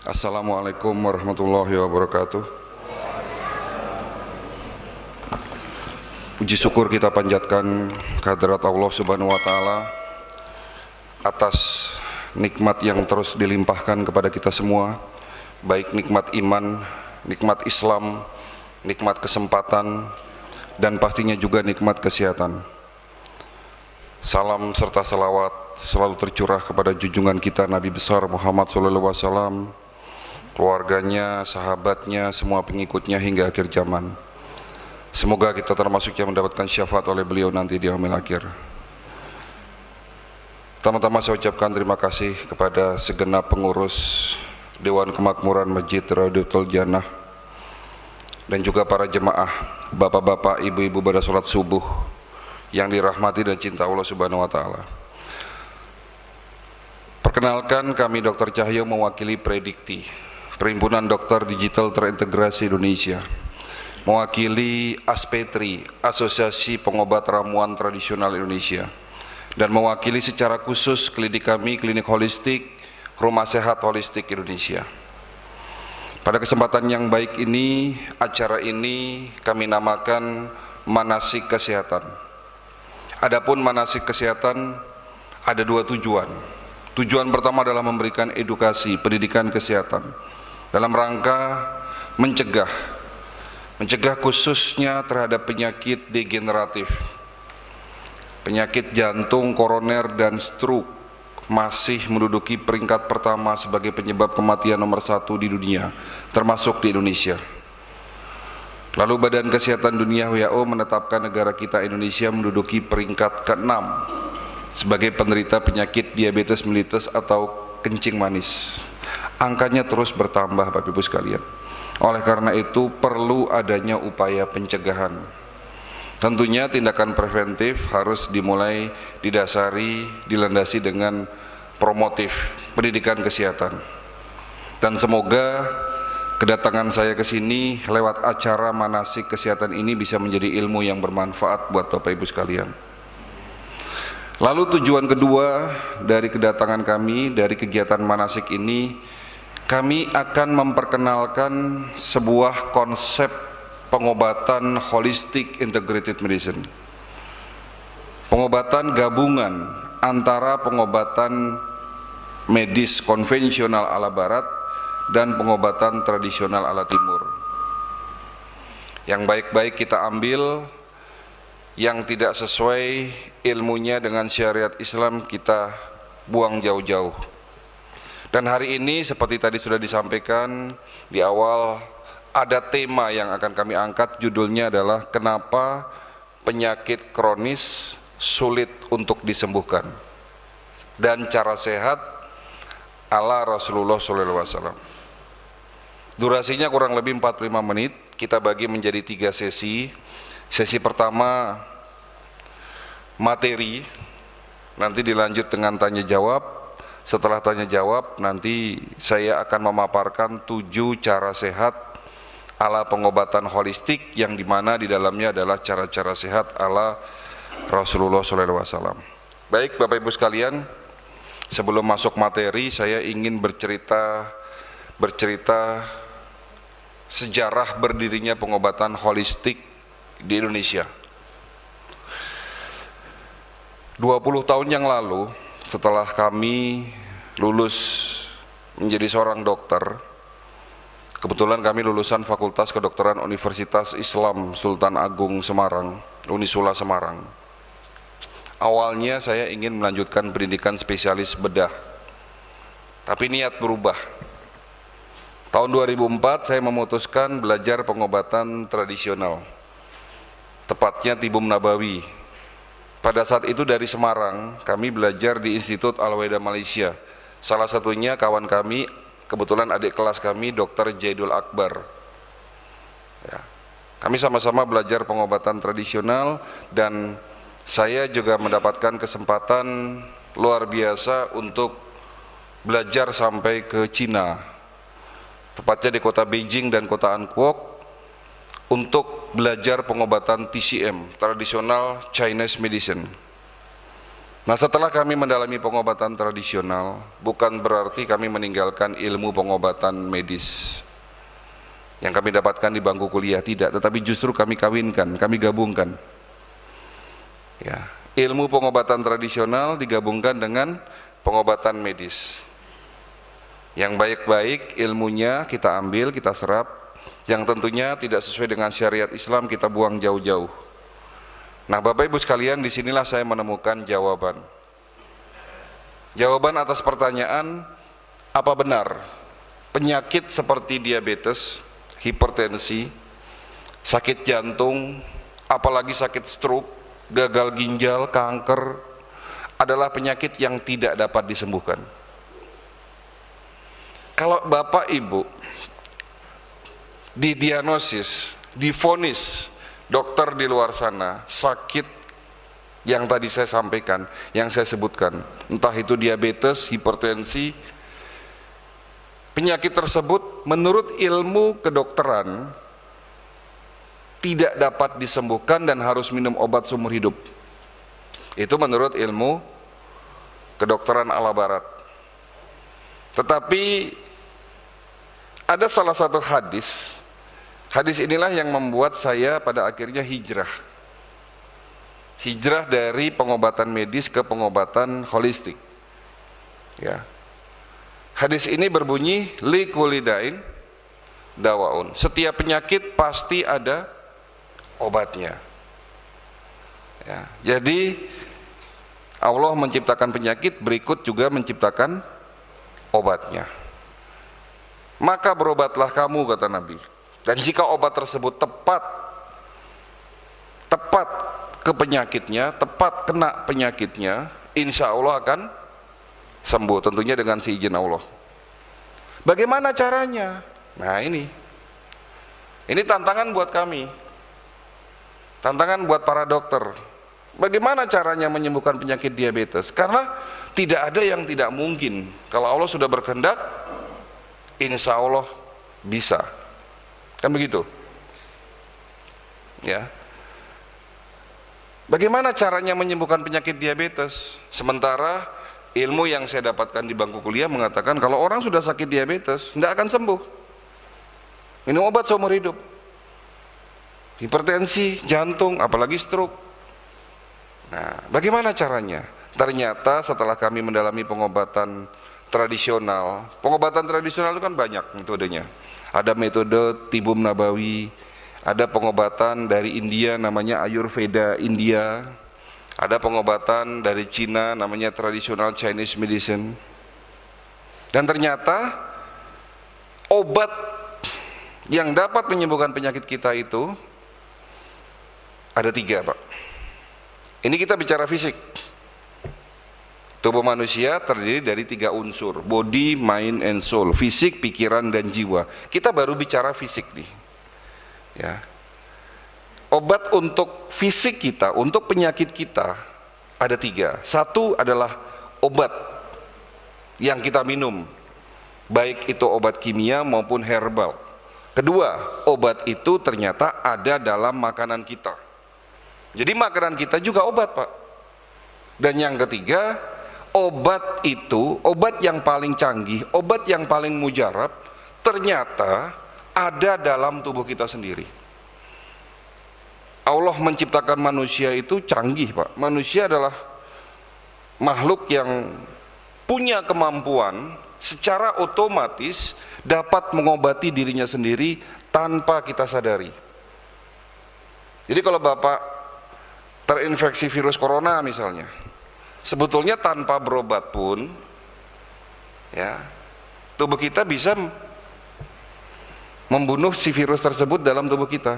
Assalamualaikum warahmatullahi wabarakatuh. Puji syukur kita panjatkan kehadirat Allah Subhanahu wa Ta'ala atas nikmat yang terus dilimpahkan kepada kita semua, baik nikmat iman, nikmat Islam, nikmat kesempatan, dan pastinya juga nikmat kesehatan. Salam serta salawat selalu tercurah kepada junjungan kita Nabi besar Muhammad SAW, keluarganya, sahabatnya, semua pengikutnya hingga akhir zaman. Semoga kita termasuk yang mendapatkan syafaat oleh beliau nanti di yaumil akhir. Pertama-tama saya ucapkan terima kasih kepada segenap pengurus Dewan Kemakmuran Masjid Raudatul Jannah dan juga para jemaah, bapak-bapak, ibu-ibu pada sholat subuh yang dirahmati dan cinta Allah Subhanahu wa Ta'ala. Perkenalkan, kami Dr. Cahyo mewakili Predikti, Perhimpunan Dokter Digital Terintegrasi Indonesia, mewakili ASPETRI, Asosiasi Pengobat Ramuan Tradisional Indonesia, dan mewakili secara khusus klinik kami, Klinik Holistik Rumah Sehat Holistik Indonesia. Pada kesempatan yang baik ini, acara ini kami namakan Manasik Kesehatan. Adapun manasik kesehatan ada dua tujuan. Tujuan pertama adalah memberikan edukasi, pendidikan kesehatan dalam rangka mencegah khususnya terhadap penyakit degeneratif, penyakit jantung, koroner, dan stroke masih menduduki peringkat pertama sebagai penyebab kematian nomor 1 di dunia, termasuk di Indonesia. Lalu Badan Kesehatan Dunia WHO menetapkan negara kita Indonesia menduduki peringkat ke-6 sebagai penderita penyakit diabetes mellitus atau kencing manis. Angkanya terus bertambah Bapak Ibu sekalian. Oleh karena itu perlu adanya upaya pencegahan. Tentunya tindakan preventif harus dimulai didasari, dilandasi dengan promotif pendidikan kesehatan. Dan semoga kedatangan saya ke sini lewat acara manasik kesehatan ini bisa menjadi ilmu yang bermanfaat buat Bapak Ibu sekalian. Lalu tujuan kedua dari kedatangan kami, dari kegiatan manasik ini, kami akan memperkenalkan sebuah konsep pengobatan holistic integrated medicine. Pengobatan gabungan antara pengobatan medis konvensional ala barat dan pengobatan tradisional ala timur. Yang baik-baik kita ambil, yang tidak sesuai ilmunya dengan syariat Islam kita buang jauh-jauh. Dan hari ini seperti tadi sudah disampaikan di awal, ada tema yang akan kami angkat, judulnya adalah kenapa penyakit kronis sulit untuk disembuhkan dan cara sehat ala Rasulullah SAW. Durasinya kurang lebih 45 menit, kita bagi menjadi 3 sesi. Sesi pertama materi, nanti dilanjut dengan tanya jawab. Setelah tanya jawab, nanti saya akan memaparkan 7 cara sehat ala pengobatan holistik, yang dimana di dalamnya adalah cara-cara sehat ala Rasulullah SAW. Baik Bapak Ibu sekalian, sebelum masuk materi, saya ingin bercerita sejarah berdirinya pengobatan holistik di Indonesia. 20 tahun yang lalu, setelah kami lulus menjadi seorang dokter, kebetulan kami lulusan Fakultas Kedokteran Universitas Islam Sultan Agung Semarang, Unisula Semarang. Awalnya saya ingin melanjutkan pendidikan spesialis bedah, tapi niat berubah. Tahun 2004 saya memutuskan belajar pengobatan tradisional, tepatnya Tibum Nabawi. Pada saat itu dari Semarang, kami belajar di Institut Al-Waeda Malaysia. Salah satunya kawan kami, kebetulan adik kelas kami, Dr. Jaidul Akbar. Ya. Kami sama-sama belajar pengobatan tradisional, dan saya juga mendapatkan kesempatan luar biasa untuk belajar sampai ke Cina, tepatnya di kota Beijing dan kota Ankwok, untuk belajar pengobatan TCM, Traditional Chinese Medicine. Nah, setelah kami mendalami pengobatan tradisional, bukan berarti kami meninggalkan ilmu pengobatan medis yang kami dapatkan di bangku kuliah, tidak, tetapi justru kami kawinkan, kami gabungkan. Ya, ilmu pengobatan tradisional digabungkan dengan pengobatan medis. Yang baik-baik ilmunya kita ambil, kita serap, yang tentunya tidak sesuai dengan syariat Islam kita buang jauh-jauh. Nah, Bapak Ibu sekalian, disinilah saya menemukan jawaban. Jawaban atas pertanyaan, apa benar penyakit seperti diabetes, hipertensi, sakit jantung, apalagi sakit stroke, gagal ginjal, kanker, adalah penyakit yang tidak dapat disembuhkan? Kalau Bapak Ibu didiagnosis, divonis dokter di luar sana sakit yang tadi saya sampaikan, yang saya sebutkan, entah itu diabetes, hipertensi, penyakit tersebut menurut ilmu kedokteran tidak dapat disembuhkan dan harus minum obat seumur hidup. Itu menurut ilmu kedokteran ala barat. Tetapi ada salah satu hadis, hadis inilah yang membuat saya pada akhirnya hijrah dari pengobatan medis ke pengobatan holistik. Ya. Hadis ini berbunyi, li kulli da'in dawaun. Setiap penyakit pasti ada obatnya. Ya. Jadi Allah menciptakan penyakit, berikut juga menciptakan obatnya. Maka berobatlah kamu, kata Nabi. Dan jika obat tersebut tepat ke penyakitnya, tepat kena penyakitnya, insya Allah akan sembuh, tentunya dengan seizin Allah. Bagaimana caranya? Nah, ini tantangan buat kami, tantangan buat para dokter. Bagaimana caranya menyembuhkan penyakit diabetes? Karena tidak ada yang tidak mungkin. Kalau Allah sudah berkehendak, insya Allah bisa. Kan begitu? Ya. Bagaimana caranya menyembuhkan penyakit diabetes? Sementara ilmu yang saya dapatkan di bangku kuliah mengatakan kalau orang sudah sakit diabetes tidak akan sembuh. Minum obat seumur hidup. Hipertensi, jantung, apalagi stroke. Nah, bagaimana caranya? Ternyata setelah kami mendalami pengobatan tradisional itu kan banyak metodenya. Ada metode tibum nabawi, ada pengobatan dari India namanya Ayurveda India, ada pengobatan dari Cina namanya traditional Chinese medicine. Dan ternyata obat yang dapat menyembuhkan penyakit kita itu ada 3, Pak. Ini kita bicara fisik. Tubuh manusia terdiri dari 3 unsur, body, mind, and soul, fisik, pikiran, dan jiwa. Kita baru bicara fisik nih. Ya. Obat untuk fisik kita, untuk penyakit kita ada 3. Satu adalah obat yang kita minum, baik itu obat kimia maupun herbal. Kedua, obat itu ternyata ada dalam makanan kita. Jadi makanan kita juga obat, Pak. Dan yang ketiga, obat itu, obat yang paling canggih, obat yang paling mujarab, ternyata ada dalam tubuh kita sendiri. Allah menciptakan manusia itu canggih, Pak. Manusia adalah makhluk yang punya kemampuan secara otomatis dapat mengobati dirinya sendiri tanpa kita sadari. Jadi kalau Bapak terinfeksi virus corona misalnya, sebetulnya tanpa berobat pun ya, tubuh kita bisa membunuh si virus tersebut dalam tubuh kita.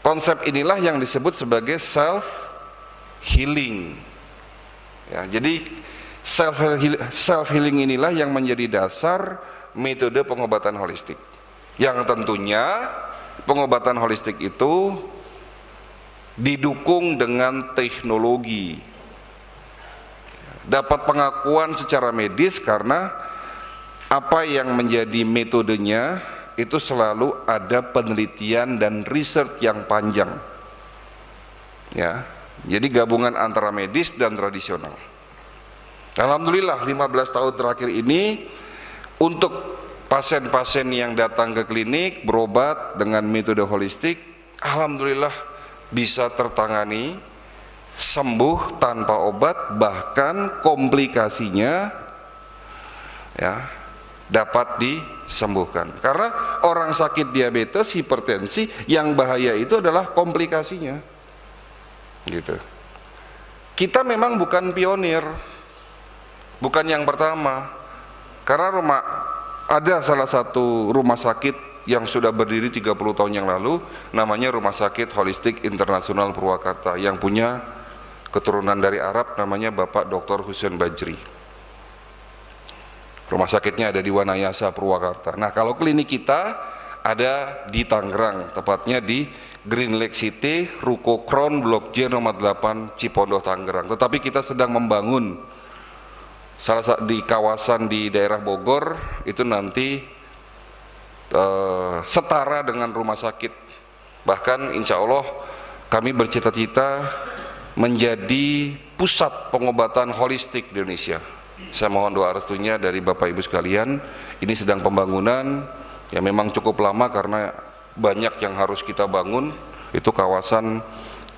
Konsep inilah yang disebut sebagai self healing. Ya, jadi self healing inilah yang menjadi dasar metode pengobatan holistik. Yang tentunya pengobatan holistik itu didukung dengan teknologi. Dapat pengakuan secara medis karena apa yang menjadi metodenya itu selalu ada penelitian dan riset yang panjang. Ya, Jadi gabungan antara medis dan tradisional. Alhamdulillah 15 tahun terakhir ini untuk pasien-pasien yang datang ke klinik berobat dengan metode holistik, alhamdulillah bisa tertangani, sembuh tanpa obat, bahkan komplikasinya ya dapat disembuhkan. Karena orang sakit diabetes, hipertensi, yang bahaya itu adalah komplikasinya. Gitu. Kita memang bukan pionir, bukan yang pertama. Karena ada salah satu rumah sakit yang sudah berdiri 30 tahun yang lalu, namanya Rumah Sakit Holistik Internasional Purwakarta, yang punya keturunan dari Arab, namanya Bapak Dr. Husain Bajri. Rumah sakitnya ada di Wanayasa, Purwakarta. Nah, kalau klinik kita ada di Tangerang, tepatnya di Green Lake City, Ruko Crown, Blok J nomor 8, Cipondoh, Tangerang. Tetapi kita sedang membangun di kawasan di daerah Bogor, itu nanti setara dengan rumah sakit. Bahkan insya Allah kami bercita-cita menjadi pusat pengobatan holistik di Indonesia. Saya mohon doa restunya dari Bapak Ibu sekalian. Ini sedang pembangunan, ya memang cukup lama karena banyak yang harus kita bangun. Itu kawasan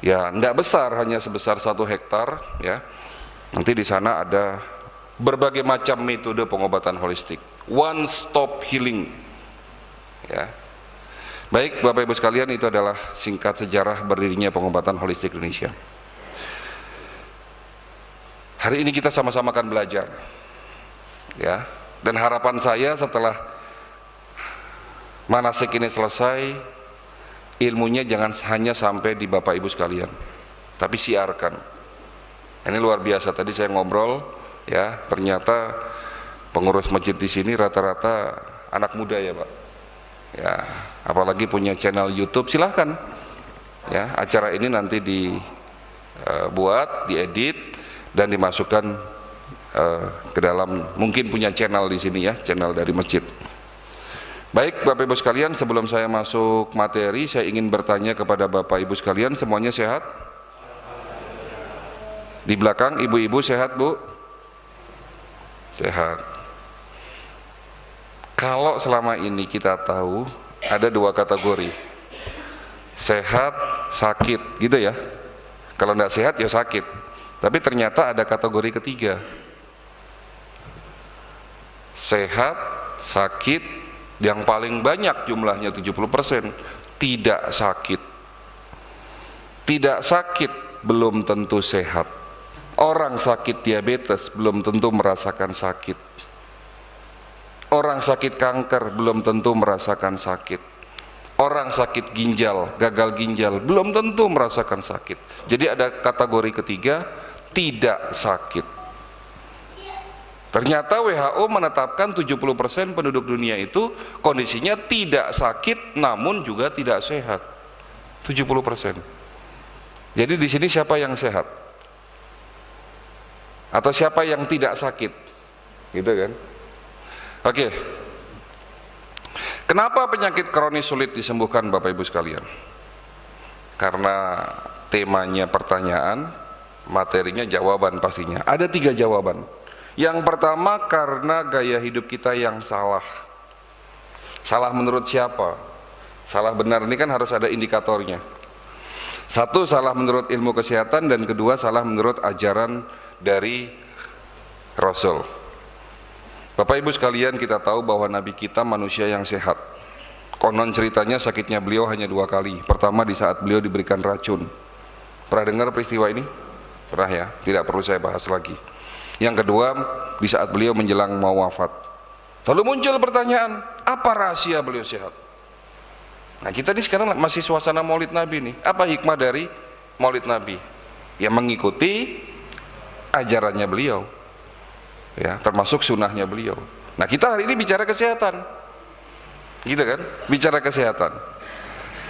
ya tidak besar, hanya sebesar 1 hektar ya. Nanti di sana ada berbagai macam metode pengobatan holistik, one stop healing ya. Baik Bapak Ibu sekalian, itu adalah singkat sejarah berdirinya pengobatan holistik Indonesia. Hari ini kita sama-sama akan belajar ya, dan harapan saya setelah manasik ini selesai, ilmunya jangan hanya sampai di Bapak Ibu sekalian, tapi siarkan. Ini luar biasa, tadi saya ngobrol ya, ternyata pengurus masjid di sini rata-rata anak muda ya Pak ya, apalagi punya channel YouTube. Silahkan ya, acara ini nanti dibuat, diedit dan dimasukkan ke dalam, mungkin punya channel di sini ya, channel dari masjid. Baik Bapak Ibu sekalian, sebelum saya masuk materi, saya ingin bertanya kepada Bapak Ibu sekalian, semuanya sehat? Di belakang ibu-ibu sehat Bu? Sehat. Kalau selama ini kita tahu ada 2 kategori, sehat, sakit gitu ya. Kalau tidak sehat ya sakit. Tapi ternyata ada kategori ketiga, sehat, sakit, yang paling banyak jumlahnya 70%, tidak sakit. Tidak sakit belum tentu sehat. Orang sakit diabetes belum tentu merasakan sakit. Orang sakit kanker belum tentu merasakan sakit. Orang sakit ginjal, gagal ginjal belum tentu merasakan sakit. Jadi ada kategori ketiga, tidak sakit. Ternyata WHO menetapkan 70% penduduk dunia itu kondisinya tidak sakit namun juga tidak sehat. 70%. Jadi di sini siapa yang sehat? Atau siapa yang tidak sakit, gitu kan? Oke. Kenapa penyakit kronis sulit disembuhkan Bapak Ibu sekalian? Karena temanya pertanyaan, materinya jawaban pastinya. Ada 3 jawaban. Yang pertama, karena gaya hidup kita yang salah. Salah menurut siapa? Salah benar ini kan harus ada indikatornya. 1, salah menurut ilmu kesehatan, dan kedua, salah menurut ajaran dari Rasul. Bapak Ibu sekalian, kita tahu bahwa Nabi kita manusia yang sehat. Konon ceritanya sakitnya beliau hanya 2 kali. Pertama di saat beliau diberikan racun. Pernah dengar peristiwa ini? Pernah ya? Tidak perlu saya bahas lagi. Yang kedua, di saat beliau menjelang mau wafat. Lalu muncul pertanyaan, apa rahasia beliau sehat? Nah, kita ini sekarang masih suasana Maulid Nabi nih. Apa hikmah dari Maulid Nabi? Ya mengikuti ajarannya beliau ya, termasuk sunnahnya beliau. Nah, kita hari ini bicara kesehatan gitu kan, bicara kesehatan.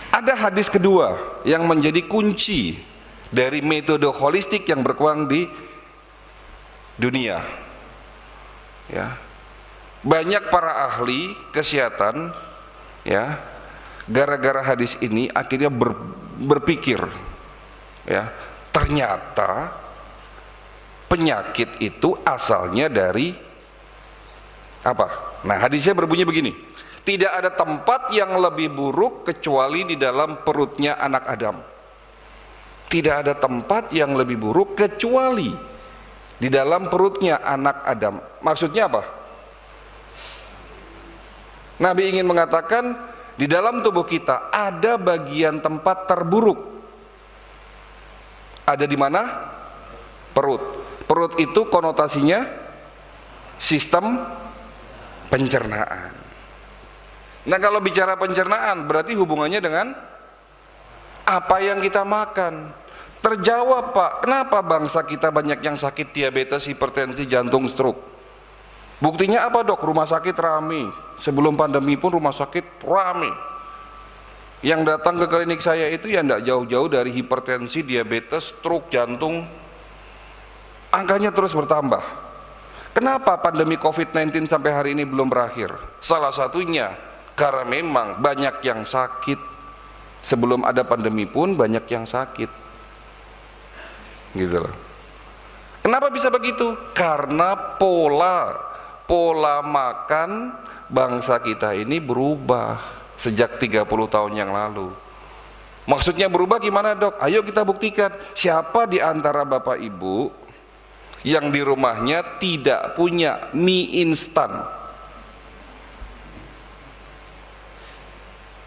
Ada hadis kedua yang menjadi kunci dari metode holistik yang berkembang di dunia ya. Banyak para ahli kesehatan ya, gara-gara hadis ini akhirnya berpikir ya, Ternyata penyakit itu asalnya dari apa? Nah, hadisnya berbunyi begini, tidak ada tempat yang lebih buruk kecuali di dalam perutnya anak Adam. Tidak ada tempat yang lebih buruk kecuali di dalam perutnya anak Adam. Maksudnya apa? Nabi ingin mengatakan di dalam tubuh kita ada bagian tempat terburuk. Ada di mana? Perut. Perut itu konotasinya sistem pencernaan. Nah, kalau bicara pencernaan berarti hubungannya dengan apa yang kita makan. Terjawab, Pak, kenapa bangsa kita banyak yang sakit diabetes, hipertensi, jantung, stroke? Buktinya apa, Dok? Rumah sakit rame. Sebelum pandemi pun rumah sakit rame. Yang datang ke klinik saya itu ya tidak jauh-jauh dari hipertensi, diabetes, stroke, jantung. Angkanya terus bertambah. Kenapa pandemi COVID-19 sampai hari ini belum berakhir? Salah satunya karena memang banyak yang sakit. Sebelum ada pandemi pun banyak yang sakit. Gitu loh. Kenapa bisa begitu? Karena pola makan bangsa kita ini berubah sejak 30 tahun yang lalu. Maksudnya berubah gimana, Dok? Ayo kita buktikan. Siapa di antara Bapak Ibu yang di rumahnya tidak punya mie instan?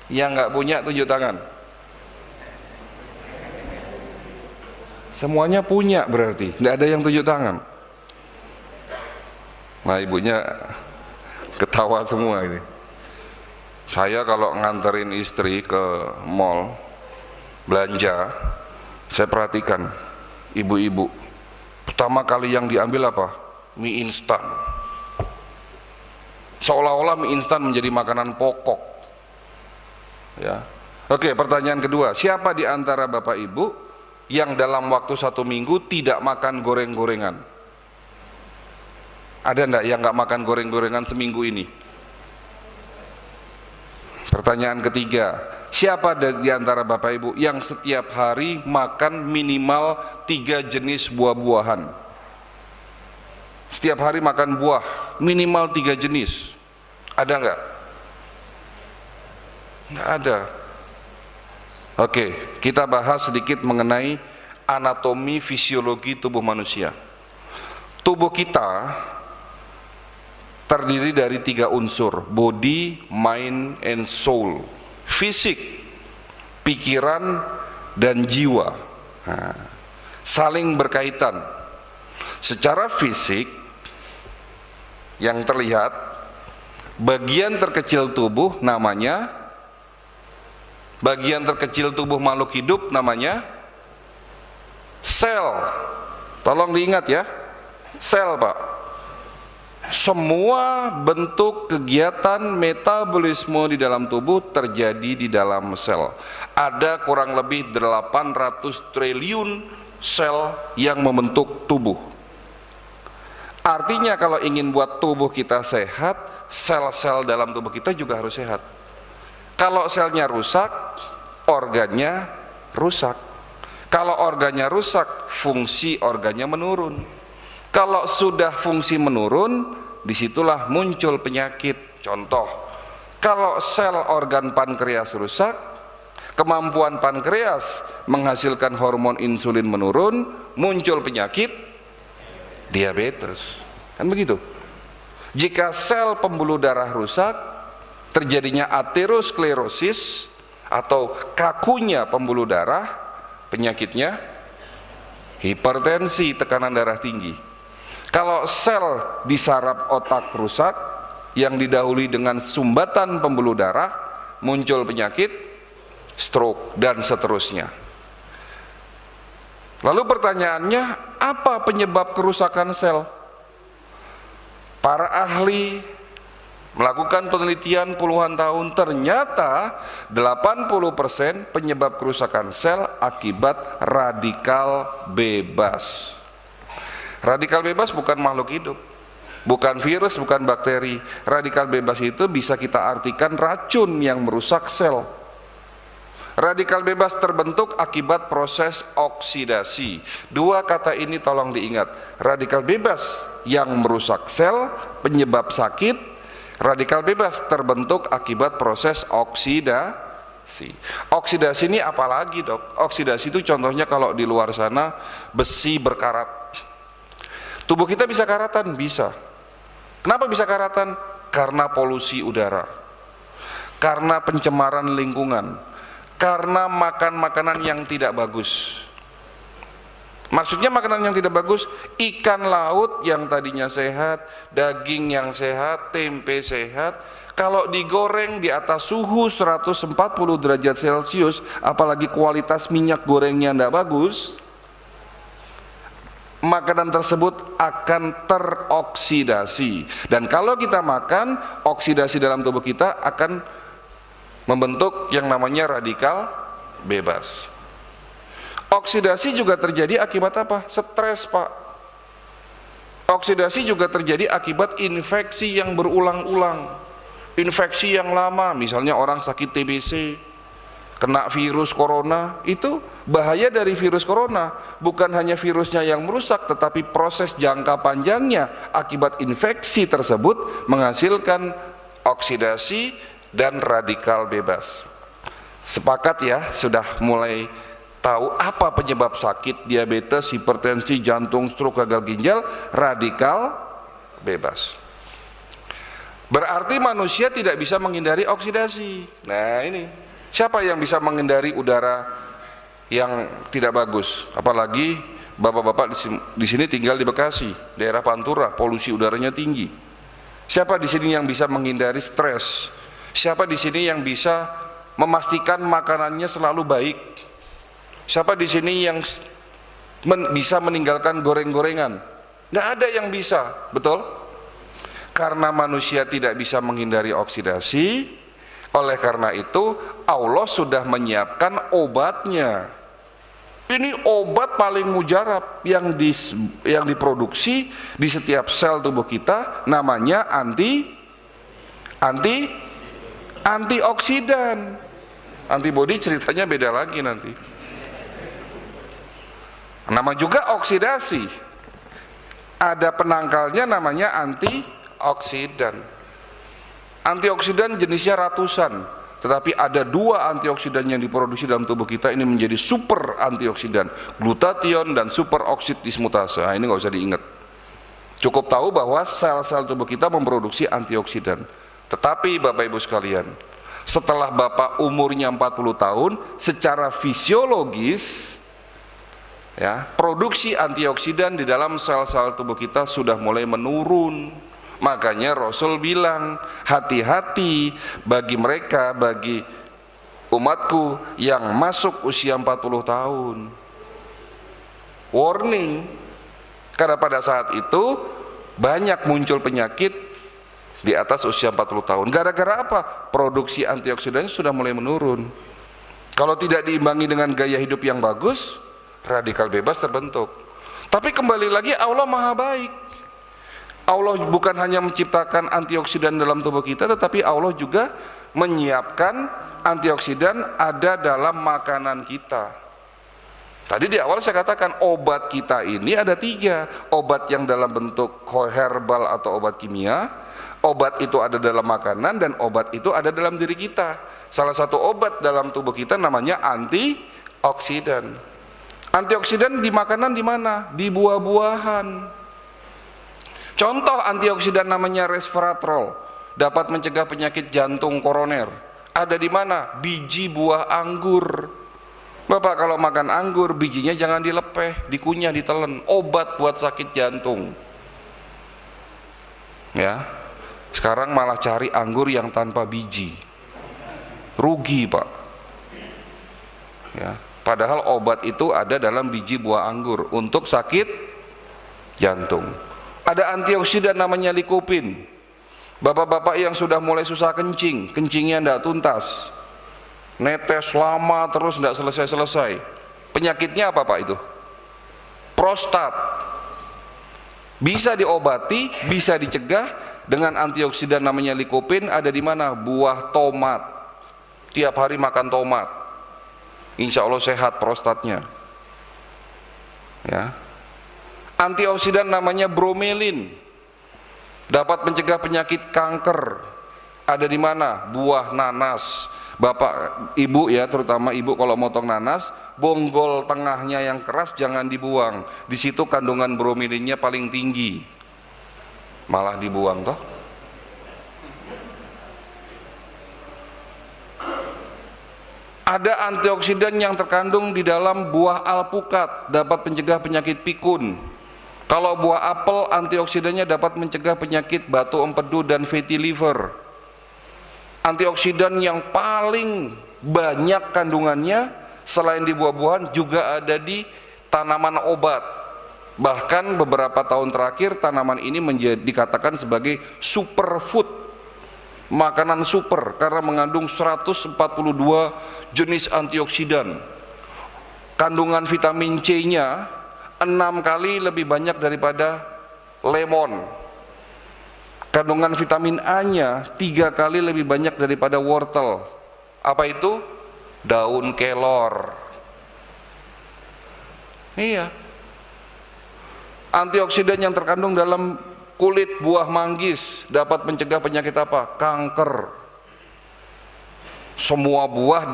Yang nggak punya tunjuk tangan. Semuanya punya berarti, tidak ada yang tunjuk tangan. Nah, ibunya ketawa semua ini. Saya kalau nganterin istri ke mall belanja, saya perhatikan ibu-ibu. Pertama kali yang diambil apa? Mie instan. Seolah-olah mie instan menjadi makanan pokok. Ya. Oke, pertanyaan kedua, siapa di antara Bapak Ibu yang dalam waktu 1 minggu tidak makan goreng-gorengan? Ada enggak yang nggak makan goreng-gorengan seminggu ini? Pertanyaan ketiga, siapa di antara Bapak Ibu yang setiap hari makan minimal 3 jenis buah-buahan? Setiap hari makan buah minimal 3 jenis. Ada enggak? Enggak ada. Oke, kita bahas sedikit mengenai anatomi fisiologi tubuh manusia. Tubuh kita terdiri dari 3 unsur, body, mind, and soul. Fisik, pikiran, dan jiwa. Nah, saling berkaitan. Secara fisik, yang terlihat, bagian terkecil tubuh namanya, bagian terkecil tubuh makhluk hidup namanya sel. Tolong diingat ya, sel, Pak. Semua bentuk kegiatan metabolisme di dalam tubuh terjadi di dalam sel. Ada kurang lebih 800 triliun sel yang membentuk tubuh. Artinya kalau ingin buat tubuh kita sehat, sel-sel dalam tubuh kita juga harus sehat. Kalau selnya rusak, organnya rusak. Kalau organnya rusak, fungsi organnya menurun. Kalau sudah fungsi menurun, disitulah muncul penyakit. Contoh, kalau sel organ pankreas rusak, kemampuan pankreas menghasilkan hormon insulin menurun, muncul penyakit diabetes. Kan begitu. Jika sel pembuluh darah rusak, terjadinya aterosklerosis atau kakunya pembuluh darah, penyakitnya hipertensi, tekanan darah tinggi. Kalau sel di saraf otak rusak yang didahului dengan sumbatan pembuluh darah, muncul penyakit stroke dan seterusnya. Lalu pertanyaannya, apa penyebab kerusakan sel? Para ahli melakukan penelitian puluhan tahun, ternyata 80% penyebab kerusakan sel akibat radikal bebas. Radikal bebas bukan makhluk hidup, bukan virus, bukan bakteri. Radikal bebas itu bisa kita artikan racun yang merusak sel. Radikal bebas terbentuk akibat proses oksidasi. Dua kata ini tolong diingat. Radikal bebas yang merusak sel, penyebab sakit. Radikal bebas terbentuk akibat proses oksidasi. Oksidasi ini apalagi, Dok? Oksidasi itu contohnya kalau di luar sana besi berkarat. Tubuh kita bisa karatan? Bisa. Kenapa bisa karatan? Karena polusi udara, karena pencemaran lingkungan, karena makan makanan yang tidak bagus. Maksudnya makanan yang tidak bagus, ikan laut yang tadinya sehat, daging yang sehat, tempe sehat, kalau digoreng di atas suhu 140 derajat Celcius, apalagi kualitas minyak gorengnya tidak bagus, makanan tersebut akan teroksidasi. Dan kalau kita makan, oksidasi dalam tubuh kita akan membentuk yang namanya radikal bebas. Oksidasi juga terjadi akibat apa? Stres, Pak. Oksidasi juga terjadi akibat infeksi yang berulang-ulang, infeksi yang lama. Misalnya orang sakit TBC, kena virus corona. Itu bahaya dari virus corona, bukan hanya virusnya yang merusak, tetapi proses jangka panjangnya akibat infeksi tersebut menghasilkan oksidasi dan radikal bebas. Sepakat ya, sudah mulai tahu apa penyebab sakit diabetes, hipertensi, jantung, stroke, gagal ginjal? Radikal bebas. Berarti manusia tidak bisa menghindari oksidasi. Nah ini, siapa yang bisa menghindari udara yang tidak bagus? Apalagi bapak-bapak di sini tinggal di Bekasi, daerah Pantura, polusi udaranya tinggi. Siapa di sini yang bisa menghindari stres? Siapa di sini yang bisa memastikan makanannya selalu baik? Siapa di sini yang bisa meninggalkan goreng-gorengan? Nggak ada yang bisa, betul? Karena manusia tidak bisa menghindari oksidasi, oleh karena itu Allah sudah menyiapkan obatnya. Ini obat paling mujarab yang diproduksi di setiap sel tubuh kita, namanya antioksidan. Antibody ceritanya beda lagi nanti. Nama juga oksidasi. Ada penangkalnya namanya antioksidan. Antioksidan jenisnya ratusan, tetapi ada dua antioksidan yang diproduksi dalam tubuh kita, ini menjadi super antioksidan, glutathione dan superoksid dismutase. Nah, ini nggak usah diingat, cukup tahu bahwa sel-sel tubuh kita memproduksi antioksidan. Tetapi Bapak Ibu sekalian, setelah Bapak umurnya 40 tahun, secara fisiologis ya, produksi antioksidan di dalam sel-sel tubuh kita sudah mulai menurun. Makanya Rasul bilang, hati-hati bagi mereka, bagi umatku yang masuk usia 40 tahun. Warning, karena pada saat itu banyak muncul penyakit di atas usia 40 tahun. Gara-gara apa? Produksi antioksidannya sudah mulai menurun. Kalau tidak diimbangi dengan gaya hidup yang bagus, radikal bebas terbentuk. Tapi kembali lagi, Allah Maha Baik. Allah bukan hanya menciptakan antioksidan dalam tubuh kita, tetapi Allah juga menyiapkan antioksidan ada dalam makanan kita. Tadi di awal saya katakan obat kita ini ada 3. Obat yang dalam bentuk herbal atau obat kimia, obat itu ada dalam makanan, dan obat itu ada dalam diri kita. Salah satu obat dalam tubuh kita namanya antioksidan. Antioksidan di makanan di mana? Di buah-buahan. Contoh antioksidan namanya resveratrol, dapat mencegah penyakit jantung koroner. Ada di mana? Biji buah anggur. Bapak kalau makan anggur, bijinya jangan dilepeh, dikunyah, ditelen. Obat buat sakit jantung. Ya, sekarang malah cari anggur yang tanpa biji. Rugi, Pak. Ya, padahal obat itu ada dalam biji buah anggur untuk sakit jantung. Ada antioksidan namanya likopin. Bapak-bapak yang sudah mulai susah kencing, kencingnya tidak tuntas, netes lama terus tidak selesai-selesai. Penyakitnya apa Pak itu? Prostat. Bisa diobati, bisa dicegah dengan antioksidan namanya likopin. Ada di mana? Buah tomat. Tiap hari makan tomat. insya Allah sehat prostatnya. Ya. Antioksidan namanya bromelin, dapat mencegah penyakit kanker. Ada di mana? Buah nanas. Bapak, ibu ya, terutama ibu kalau motong nanas, bonggol tengahnya yang keras jangan dibuang. Di situ kandungan bromelinnya paling tinggi. Malah dibuang toh. Ada antioksidan yang terkandung di dalam buah alpukat, dapat mencegah penyakit pikun. Kalau buah apel, antioksidannya dapat mencegah penyakit batu empedu dan fatty liver. Antioksidan yang paling banyak kandungannya selain di buah-buahan juga ada di tanaman obat. Bahkan beberapa tahun terakhir tanaman ini dikatakan sebagai superfood, makanan super, karena mengandung 142 jenis antioksidan. Kandungan vitamin C-nya 6 kali lebih banyak daripada lemon. Kandungan vitamin A-nya 3 kali lebih banyak daripada wortel. Apa itu? Daun kelor. Iya. Antioksidan yang terkandung dalam kulit buah manggis dapat mencegah penyakit apa? Kanker. Semua buah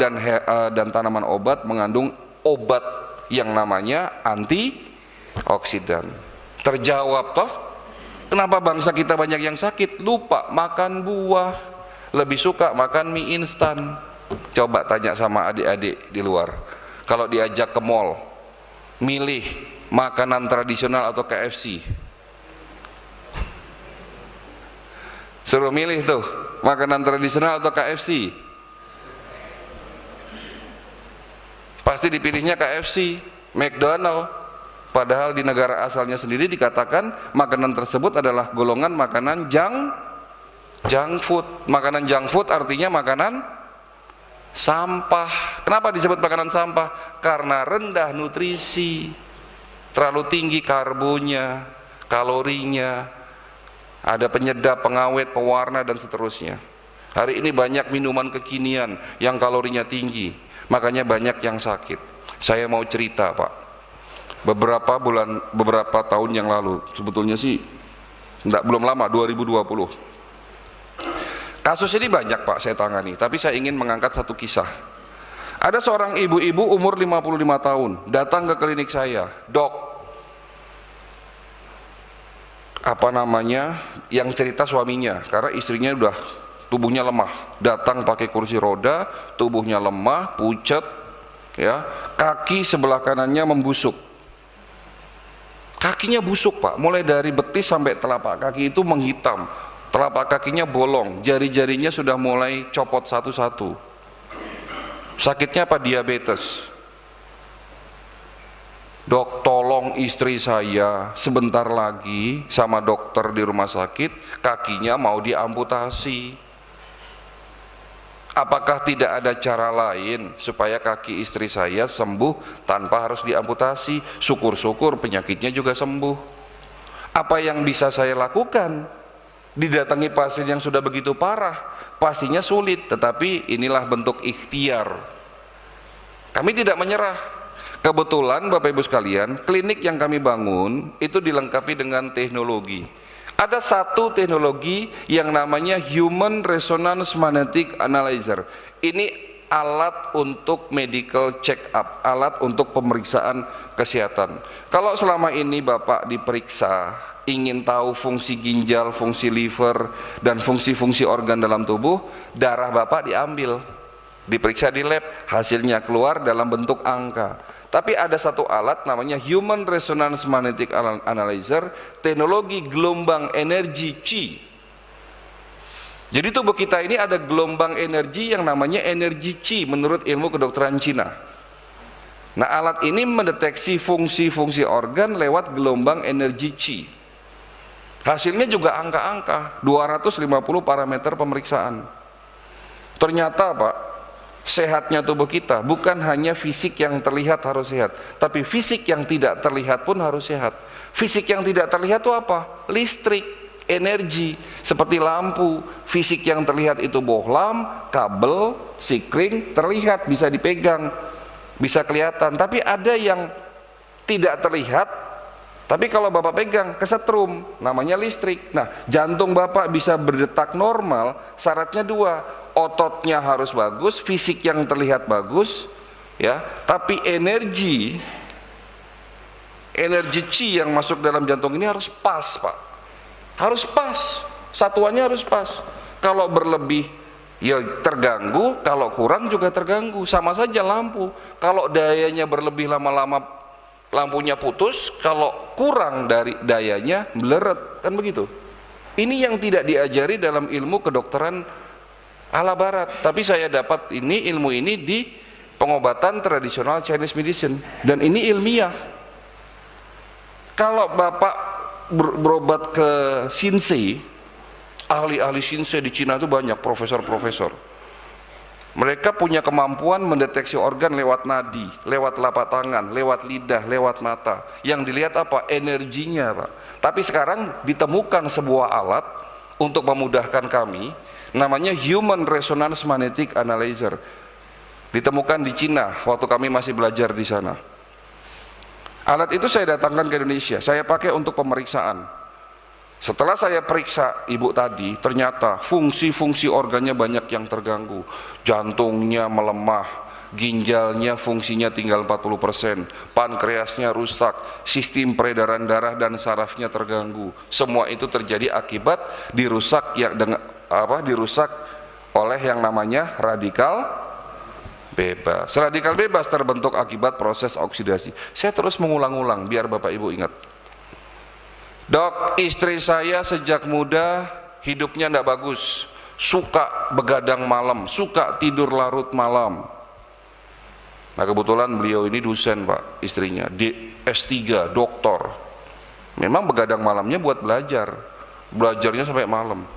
dan tanaman obat mengandung obat yang namanya antioksidan. Terjawab toh? Kenapa bangsa kita banyak yang sakit? Lupa makan buah, lebih suka makan mie instan. Coba tanya sama adik-adik di luar, kalau diajak ke mall, milih makanan tradisional atau KFC? Suruh milih tuh, makanan tradisional atau KFC? Pasti dipilihnya KFC, McDonald. Padahal di negara asalnya sendiri dikatakan makanan tersebut adalah golongan makanan junk food. Makanan junk food artinya makanan sampah. Kenapa disebut makanan sampah? Karena rendah nutrisi, terlalu tinggi karbonya, kalorinya, ada penyedap, pengawet, pewarna dan seterusnya. Hari ini banyak minuman kekinian yang kalorinya tinggi, makanya banyak yang sakit. Saya mau cerita Pak, beberapa tahun yang lalu, sebetulnya sih belum lama, 2020. Kasus ini banyak Pak saya tangani, tapi saya ingin mengangkat satu kisah. Ada seorang ibu-ibu umur 55 tahun datang ke klinik saya, dok, yang cerita suaminya, karena istrinya udah tubuhnya lemah, datang pakai kursi roda, tubuhnya lemah, pucat, ya, kaki sebelah kanannya membusuk. Kakinya busuk Pak, mulai dari betis sampai telapak kaki itu menghitam, telapak kakinya bolong, jari-jarinya sudah mulai copot satu-satu. Sakitnya apa? Diabetes. Dok, tolong istri saya sebentar lagi sama dokter di rumah sakit, kakinya mau diamputasi. Apakah tidak ada cara lain supaya kaki istri saya sembuh tanpa harus diamputasi? Syukur-syukur penyakitnya juga sembuh. Apa yang bisa saya lakukan? Didatangi pasien yang sudah begitu parah, pastinya sulit, tetapi inilah bentuk ikhtiar. Kami tidak menyerah. Kebetulan Bapak Ibu sekalian, klinik yang kami bangun itu dilengkapi dengan teknologi. Ada satu teknologi yang namanya Human Resonance Magnetic Analyzer. Ini alat untuk medical check up, alat untuk pemeriksaan kesehatan. Kalau selama ini Bapak diperiksa, ingin tahu fungsi ginjal, fungsi liver, dan fungsi-fungsi organ dalam tubuh, darah Bapak diambil, diperiksa di lab, hasilnya keluar dalam bentuk angka. Tapi ada satu alat namanya Human Resonance Magnetic Analyzer, teknologi gelombang energi Qi. Jadi tubuh kita ini ada gelombang energi yang namanya energi Qi menurut ilmu kedokteran Cina. Nah, alat ini mendeteksi fungsi-fungsi organ lewat gelombang energi Qi. Hasilnya juga angka-angka, 250 parameter pemeriksaan. Ternyata Pak, sehatnya tubuh kita bukan hanya fisik yang terlihat harus sehat, tapi fisik yang tidak terlihat pun harus sehat. Fisik yang tidak terlihat itu apa? Listrik, energi, seperti lampu. Fisik yang terlihat itu bohlam, kabel, sikring, terlihat, bisa dipegang. bisa kelihatan, tapi ada yang tidak terlihat, tapi kalau Bapak pegang kesetrum, namanya listrik. Nah, jantung Bapak bisa berdetak normal, syaratnya dua, ototnya harus bagus, fisik yang terlihat bagus, ya, tapi energi chi yang masuk dalam jantung ini harus pas, Pak. Harus pas, satuannya harus pas. Kalau berlebih ya terganggu, kalau kurang juga terganggu. Sama saja lampu, kalau dayanya berlebih lama-lama lampunya putus, kalau kurang dari dayanya meleret, kan begitu. Ini yang tidak diajari dalam ilmu kedokteran ala barat, tapi saya dapat ilmu ini di pengobatan tradisional Chinese medicine, dan ini ilmiah. Kalau Bapak berobat ke Shinsei, ahli-ahli Shinsei di Cina itu banyak, profesor-profesor. Mereka punya kemampuan mendeteksi organ lewat nadi, lewat telapak tangan, lewat lidah, lewat mata. Yang dilihat apa? Energinya, Pak. Tapi sekarang ditemukan sebuah alat untuk memudahkan kami, namanya Human Resonance Magnetic Analyzer. Ditemukan di Cina waktu kami masih belajar di sana. Alat itu saya datangkan ke Indonesia, saya pakai untuk pemeriksaan. Setelah saya periksa ibu tadi, ternyata fungsi-fungsi organnya banyak yang terganggu. Jantungnya melemah, ginjalnya fungsinya tinggal 40%, pankreasnya rusak, sistem peredaran darah dan sarafnya terganggu. Semua itu terjadi akibat dirusak dirusak oleh yang namanya radikal bebas. Radikal bebas terbentuk akibat proses oksidasi. Saya terus mengulang-ulang biar Bapak Ibu ingat. Dok, istri saya sejak muda hidupnya tidak bagus, suka begadang malam, suka tidur larut malam. Nah kebetulan beliau ini dosen, Pak, istrinya di S3, doktor. Memang begadang malamnya buat belajarnya sampai malam,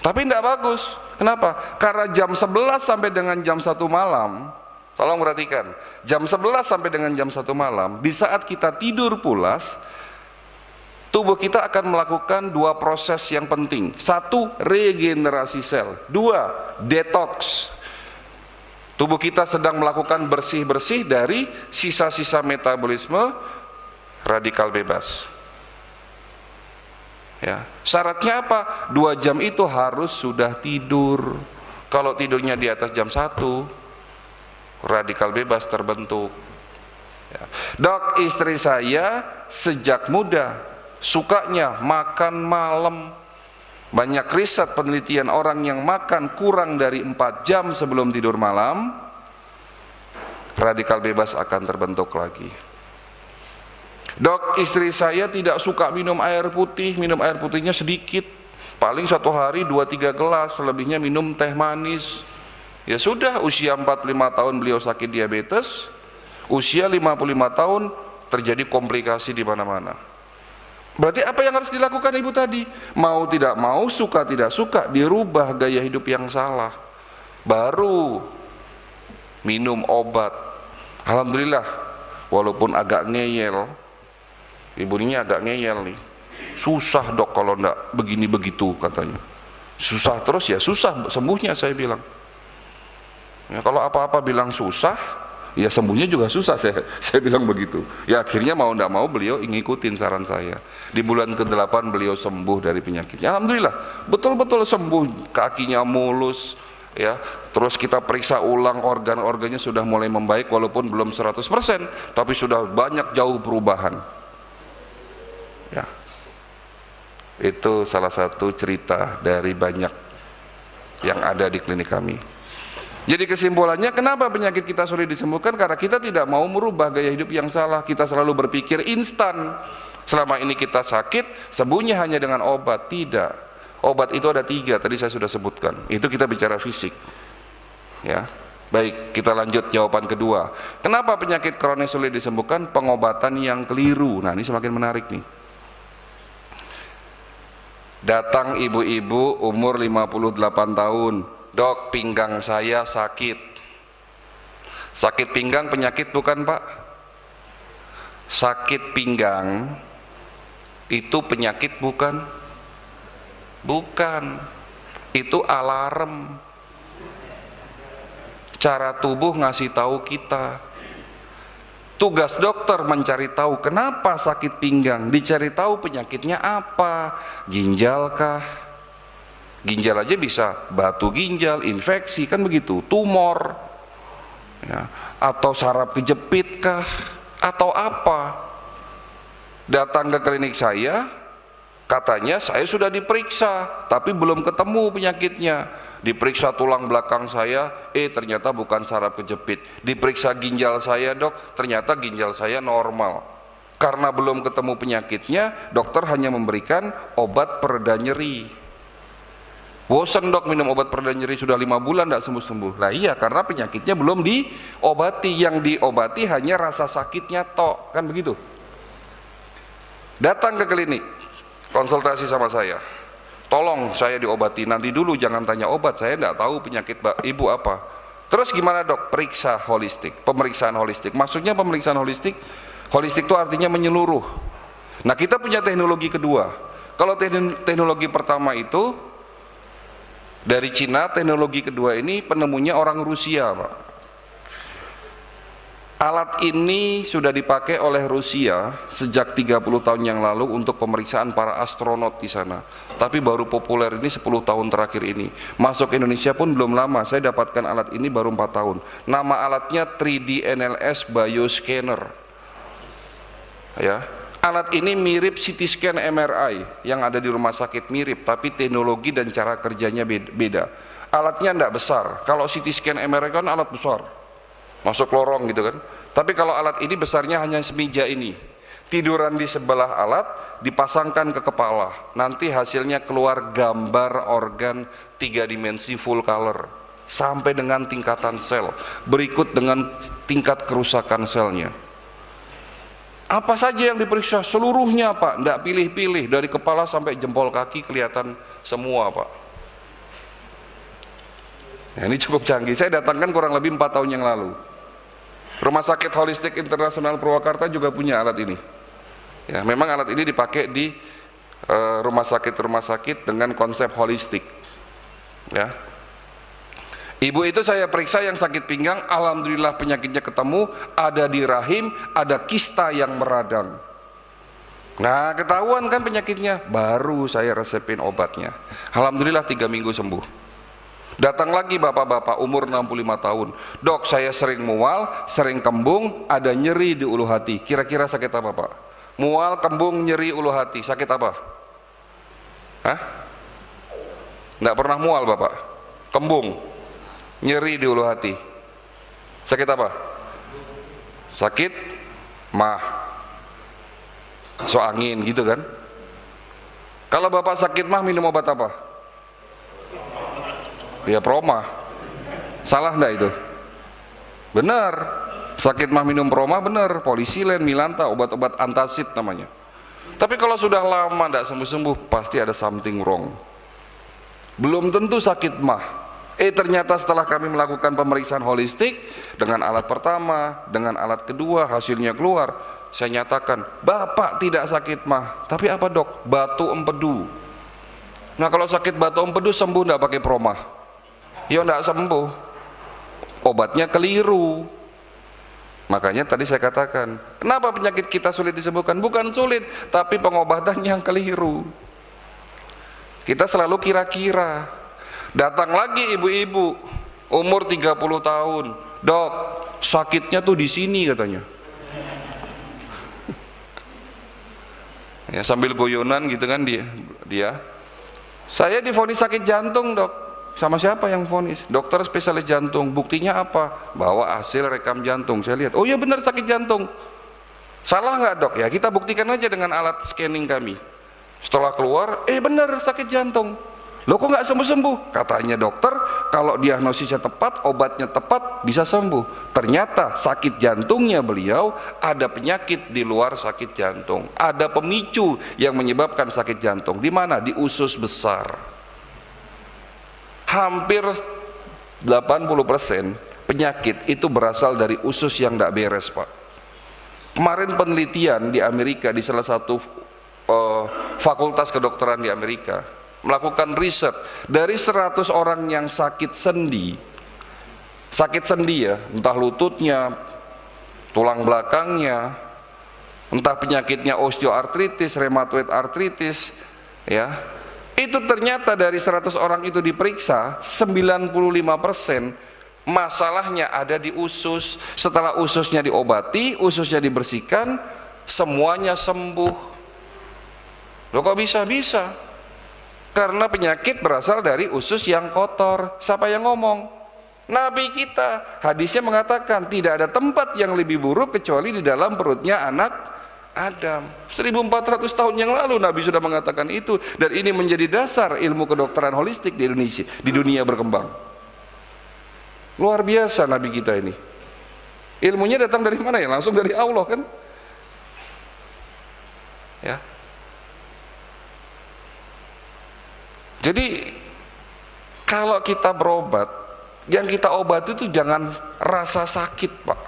tapi tidak bagus. Kenapa? Karena jam 11 sampai dengan jam 1 malam, tolong perhatikan, jam 11 sampai dengan jam 1 malam, di saat kita tidur pulas, tubuh kita akan melakukan dua proses yang penting. Satu, regenerasi sel. Dua, detox. Tubuh kita sedang melakukan bersih-bersih dari sisa-sisa metabolisme radikal bebas. Ya, syaratnya apa? 2 jam itu harus sudah tidur. Kalau tidurnya di atas jam 1, radikal bebas terbentuk. Ya. Dok, istri saya sejak muda sukanya makan malam. Banyak riset penelitian orang yang makan kurang dari 4 jam sebelum tidur malam, radikal bebas akan terbentuk lagi. Dok, istri saya tidak suka minum air putih, minum air putihnya sedikit, paling 1 hari 2-3 gelas, selebihnya minum teh manis. Ya sudah, usia 45 tahun beliau sakit diabetes, usia 55 tahun terjadi komplikasi di mana-mana. Berarti apa yang harus dilakukan ibu tadi? Mau tidak mau, suka tidak suka, dirubah gaya hidup yang salah, baru minum obat. Alhamdulillah, walaupun agak ngeyel, ibu ini agak ngeyel nih, susah dok kalau enggak begini begitu katanya, susah terus. Ya susah sembuhnya, saya bilang ya, kalau apa-apa bilang susah, ya sembuhnya juga susah, saya bilang begitu. Ya akhirnya mau tidak mau beliau ngikutin saran saya. Di bulan ke-8 beliau sembuh dari penyakitnya. Alhamdulillah, betul-betul sembuh, kakinya mulus, ya. Terus kita periksa ulang organ-organnya sudah mulai membaik, walaupun belum 100%, tapi sudah banyak jauh perubahan. Ya. Itu salah satu cerita dari banyak yang ada di klinik kami. Jadi kesimpulannya, kenapa penyakit kita sulit disembuhkan? Karena kita tidak mau merubah gaya hidup yang salah. Kita selalu berpikir instan. Selama ini kita sakit, sembuhnya hanya dengan obat. Tidak. Obat itu ada 3, tadi saya sudah sebutkan. Itu kita bicara fisik. Ya. Baik, kita lanjut jawaban kedua. Kenapa penyakit kronis sulit disembuhkan? Pengobatan yang keliru. Nah, ini semakin menarik nih. Datang ibu-ibu umur 58 tahun. Dok, pinggang saya sakit. Sakit pinggang penyakit bukan, Pak? Sakit pinggang itu penyakit bukan? Bukan. Itu alarm. Cara tubuh ngasih tahu kita, Tugas dokter mencari tahu kenapa sakit pinggang, dicari tahu penyakitnya apa, ginjal kah? Ginjal aja bisa batu ginjal, infeksi kan begitu, tumor, ya, atau saraf kejepit kah, atau apa? Datang ke klinik saya, katanya saya sudah diperiksa, tapi belum ketemu penyakitnya. Diperiksa tulang belakang saya, ternyata bukan saraf kejepit. Diperiksa ginjal saya, dok, ternyata ginjal saya normal. Karena belum ketemu penyakitnya, dokter hanya memberikan obat pereda nyeri. Bosan dok minum obat pereda nyeri, sudah 5 bulan tidak sembuh-sembuh. Lah iya, karena penyakitnya belum diobati. Yang diobati hanya rasa sakitnya tok, kan begitu. Datang ke klinik, konsultasi sama saya. Tolong saya diobati, nanti dulu jangan tanya obat, saya tidak tahu penyakit ibu apa. Terus gimana dok? Periksa holistik, pemeriksaan holistik. Maksudnya pemeriksaan holistik, holistik itu artinya menyeluruh. Nah kita punya teknologi kedua. Kalau teknologi pertama itu dari Cina, teknologi kedua ini penemunya orang Rusia, Pak. Alat ini sudah dipakai oleh Rusia sejak 30 tahun yang lalu untuk pemeriksaan para astronot di sana. Tapi baru populer ini 10 tahun terakhir ini. Masuk Indonesia pun belum lama, saya dapatkan alat ini baru 4 tahun. Nama alatnya 3D NLS Bioscanner. Ya. Alat ini mirip CT scan MRI yang ada di rumah sakit, mirip, tapi teknologi dan cara kerjanya beda. Alatnya tidak besar. Kalau CT scan MRI kan alat besar, masuk lorong gitu kan. Tapi kalau alat ini besarnya hanya semeja ini. Tiduran di sebelah alat, dipasangkan ke kepala. Nanti hasilnya keluar gambar organ 3 dimensi full color sampai dengan tingkatan sel. Berikut dengan tingkat kerusakan selnya. Apa saja yang diperiksa? Seluruhnya Pak, tidak pilih-pilih, dari kepala sampai jempol kaki kelihatan semua Pak. Nah, ini cukup canggih. Saya datangkan kurang lebih 4 tahun yang lalu. Rumah Sakit Holistik Internasional Purwakarta juga punya alat ini. Ya, memang alat ini dipakai di rumah sakit dengan konsep holistik. Ya. Ibu itu saya periksa yang sakit pinggang, alhamdulillah penyakitnya ketemu, ada di rahim, ada kista yang meradang. Nah, ketahuan kan penyakitnya, baru saya resepin obatnya. Alhamdulillah 3 minggu sembuh. Datang lagi bapak-bapak umur 65 tahun, dok saya sering mual, sering kembung, ada nyeri di ulu hati. Kira-kira sakit apa Pak? Mual, kembung, nyeri ulu hati, sakit apa? Hah? Nggak pernah mual Bapak? Kembung, nyeri di ulu hati, sakit apa? Sakit mah, so angin gitu kan. Kalau Bapak sakit mah minum obat apa? Ya proma. Salah enggak itu? Benar. Sakit mah minum proma benar, polisilen, milanta, obat-obat antasid namanya. Tapi kalau sudah lama enggak sembuh-sembuh, pasti ada something wrong. Belum tentu sakit mah. Ternyata setelah kami melakukan pemeriksaan holistik dengan alat pertama, dengan alat kedua, hasilnya keluar, saya nyatakan, Bapak tidak sakit mah. Tapi apa dok? Batu empedu. Nah kalau sakit batu empedu sembuh enggak pakai proma? Ya enggak sembuh, obatnya keliru. Makanya tadi saya katakan, kenapa penyakit kita sulit disembuhkan? Bukan sulit, tapi pengobatan yang keliru. Kita selalu kira-kira. Datang lagi ibu-ibu umur 30 tahun, dok sakitnya tuh di sini katanya. Ya, sambil goyonan gitu kan dia. Saya divonis sakit jantung dok. Sama siapa yang vonis? Dokter spesialis jantung. Buktinya apa? Bawa hasil rekam jantung. Saya lihat, oh iya benar sakit jantung. Salah nggak dok? Ya kita buktikan aja dengan alat scanning kami. Setelah keluar, benar sakit jantung. Loh kok nggak sembuh-sembuh? Katanya dokter, kalau diagnosisnya tepat, obatnya tepat, bisa sembuh. Ternyata sakit jantungnya beliau ada penyakit di luar sakit jantung. Ada pemicu yang menyebabkan sakit jantung. Di mana? Di usus besar. Hampir 80% penyakit itu berasal dari usus yang tidak beres Pak. Kemarin penelitian di Amerika, di salah satu fakultas kedokteran di Amerika, melakukan riset dari 100 orang yang sakit sendi ya, entah lututnya, tulang belakangnya, entah penyakitnya osteoartritis, rheumatoid artritis, ya, itu ternyata dari 100 orang itu diperiksa, 95% masalahnya ada di usus. Setelah ususnya diobati, ususnya dibersihkan, semuanya sembuh. Loh kok bisa-bisa? Karena penyakit berasal dari usus yang kotor. Siapa yang ngomong? Nabi kita. Hadisnya mengatakan tidak ada tempat yang lebih buruk kecuali di dalam perutnya anak Adam. 1400 tahun yang lalu Nabi sudah mengatakan itu, dan ini menjadi dasar ilmu kedokteran holistik di Indonesia, di dunia berkembang. Luar biasa Nabi kita ini. Ilmunya datang dari mana ya? Langsung dari Allah kan? Ya. Jadi kalau kita berobat, yang kita obati itu jangan rasa sakit, Pak.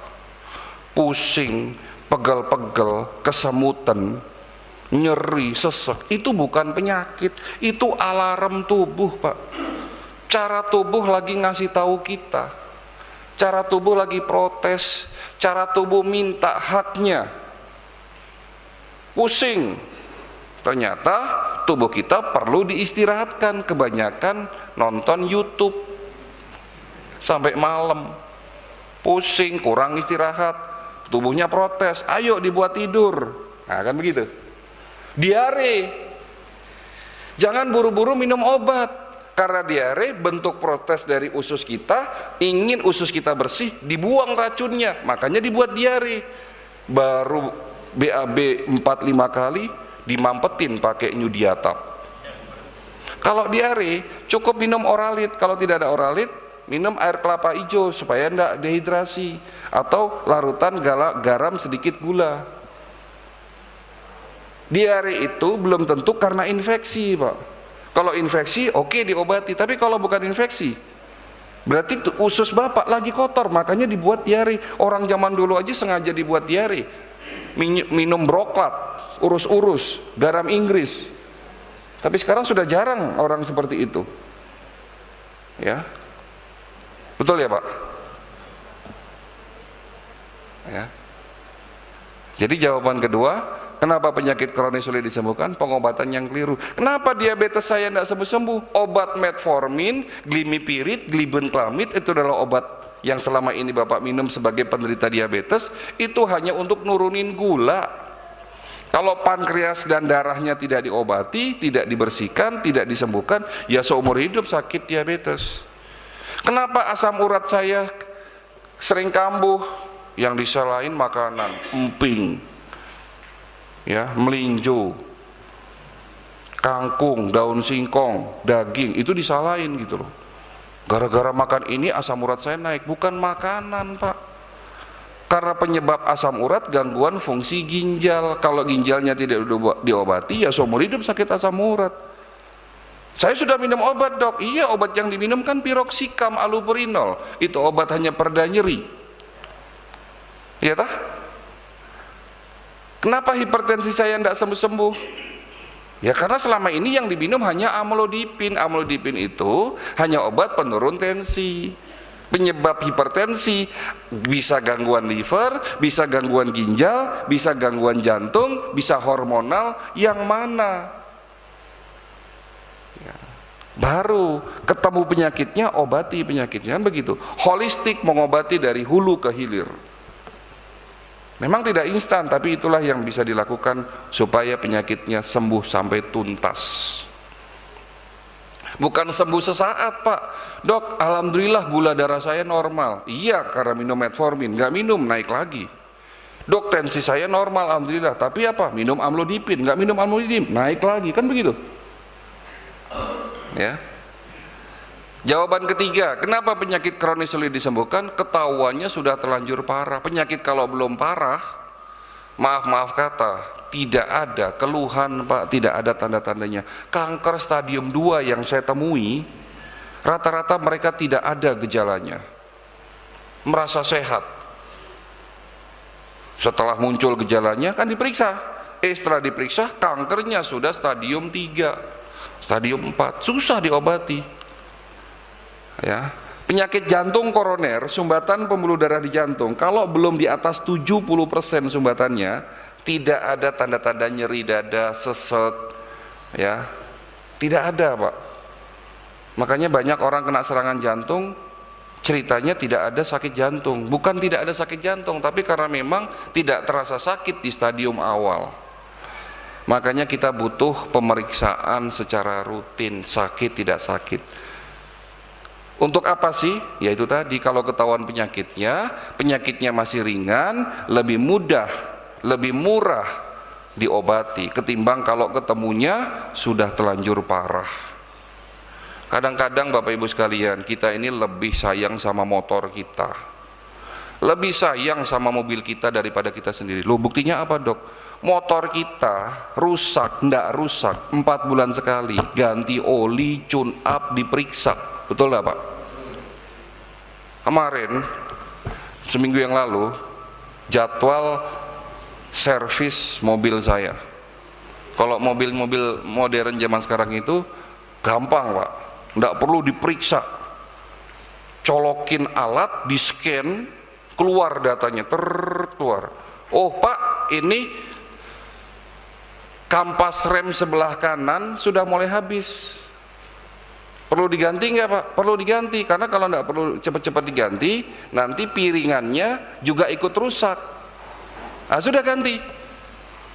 Pusing, pegel-pegel, kesemutan, nyeri, sesek, itu bukan penyakit, itu alarm tubuh, Pak. Cara tubuh lagi ngasih tahu kita, cara tubuh lagi protes, cara tubuh minta haknya. Pusing, ternyata tubuh kita perlu diistirahatkan. Kebanyakan nonton YouTube sampai malam, pusing, kurang istirahat, tubuhnya protes, ayo dibuat tidur. Nah kan begitu. Diare, jangan buru-buru minum obat, karena diare bentuk protes dari usus kita, ingin usus kita bersih, dibuang racunnya, makanya dibuat diare. Baru BAB 4-5 kali dimampetin pakai Nyudiatap. Kalau diare cukup minum Oralit, kalau tidak ada Oralit minum air kelapa hijau supaya tidak dehidrasi, atau larutan garam sedikit gula. Diare itu belum tentu karena infeksi, Pak. Kalau infeksi oke diobati, tapi kalau bukan infeksi berarti usus bapak lagi kotor, makanya dibuat diare. Orang zaman dulu aja sengaja dibuat diare, minum broklat, urus-urus, garam Inggris. Tapi sekarang sudah jarang orang seperti itu, ya. Betul ya Pak? Ya. Jadi jawaban kedua, kenapa penyakit kronis sulit disembuhkan? Pengobatan yang keliru. Kenapa diabetes saya tidak sembuh-sembuh? Obat metformin, glimipirid, glibenclamid itu adalah obat yang selama ini Bapak minum sebagai penderita diabetes, itu hanya untuk nurunin gula. Kalau pankreas dan darahnya tidak diobati, tidak dibersihkan, tidak disembuhkan, ya seumur hidup sakit diabetes. Kenapa asam urat saya sering kambuh? Yang disalahin makanan, emping, ya, melinjo, kangkung, daun singkong, daging, itu disalahin gitu loh. Gara-gara makan ini asam urat saya naik. Bukan makanan, Pak. Karena penyebab asam urat gangguan fungsi ginjal. Kalau ginjalnya tidak diobati, ya seumur hidup sakit asam urat. Saya sudah minum obat, Dok. Iya, obat yang diminum kan piroxicam allopurinol. Itu obat hanya pereda nyeri. Iya tah? Kenapa hipertensi saya tidak sembuh-sembuh? Ya karena selama ini yang diminum hanya amlodipin. Amlodipin itu hanya obat penurun tensi. Penyebab hipertensi bisa gangguan liver, bisa gangguan ginjal, bisa gangguan jantung, bisa hormonal, yang mana? Ya. Baru ketemu penyakitnya, obati penyakitnya, kan begitu. Holistik, mengobati dari hulu ke hilir. Memang tidak instan, tapi itulah yang bisa dilakukan supaya penyakitnya sembuh sampai tuntas. Bukan sembuh sesaat, Pak. Dok, alhamdulillah gula darah saya normal. Iya, karena minum metformin. Nggak minum, naik lagi. Dok, tensi saya normal, alhamdulillah. Tapi apa? Minum amlodipin. Nggak minum amlodipin, naik lagi. Kan begitu? Ya. Jawaban ketiga, kenapa penyakit kronis sulit disembuhkan? Ketahuannya sudah terlanjur parah. Penyakit kalau belum parah, maaf kata, tidak ada keluhan, Pak, tidak ada tanda-tandanya. Kanker stadium 2 yang saya temui, rata-rata mereka tidak ada gejalanya, merasa sehat. Setelah muncul gejalanya kan diperiksa, setelah diperiksa kankernya sudah stadium 3, stadium 4, susah diobati. Ya, Penyakit jantung koroner, sumbatan pembuluh darah di jantung, kalau belum di atas 70% sumbatannya, tidak ada tanda-tanda nyeri dada, seset, ya, tidak ada, Pak. Makanya banyak orang kena serangan jantung, ceritanya tidak ada sakit jantung. Bukan tidak ada sakit jantung, tapi karena memang tidak terasa sakit di stadium awal. Makanya kita butuh pemeriksaan secara rutin, sakit tidak sakit. Untuk apa sih? Yaitu tadi, kalau ketahuan penyakitnya masih ringan, lebih mudah, lebih murah diobati ketimbang kalau ketemunya sudah telanjur parah. Kadang-kadang Bapak Ibu sekalian, kita ini lebih sayang sama motor kita, lebih sayang sama mobil kita daripada kita sendiri. Loh, buktinya apa, Dok? Motor kita rusak, ndak rusak, 4 bulan sekali ganti oli, tune up, diperiksa. Betul nggak, Pak? Kemarin, seminggu yang lalu, jadwal servis mobil saya. Kalau mobil-mobil modern zaman sekarang itu gampang, Pak, nggak perlu diperiksa, colokin alat, di scan, keluar datanya, keluar. Oh Pak, ini kampas rem sebelah kanan sudah mulai habis, perlu diganti nggak, Pak? Perlu diganti, karena kalau nggak perlu cepat-cepat diganti, nanti piringannya juga ikut rusak. Nah, sudah ganti,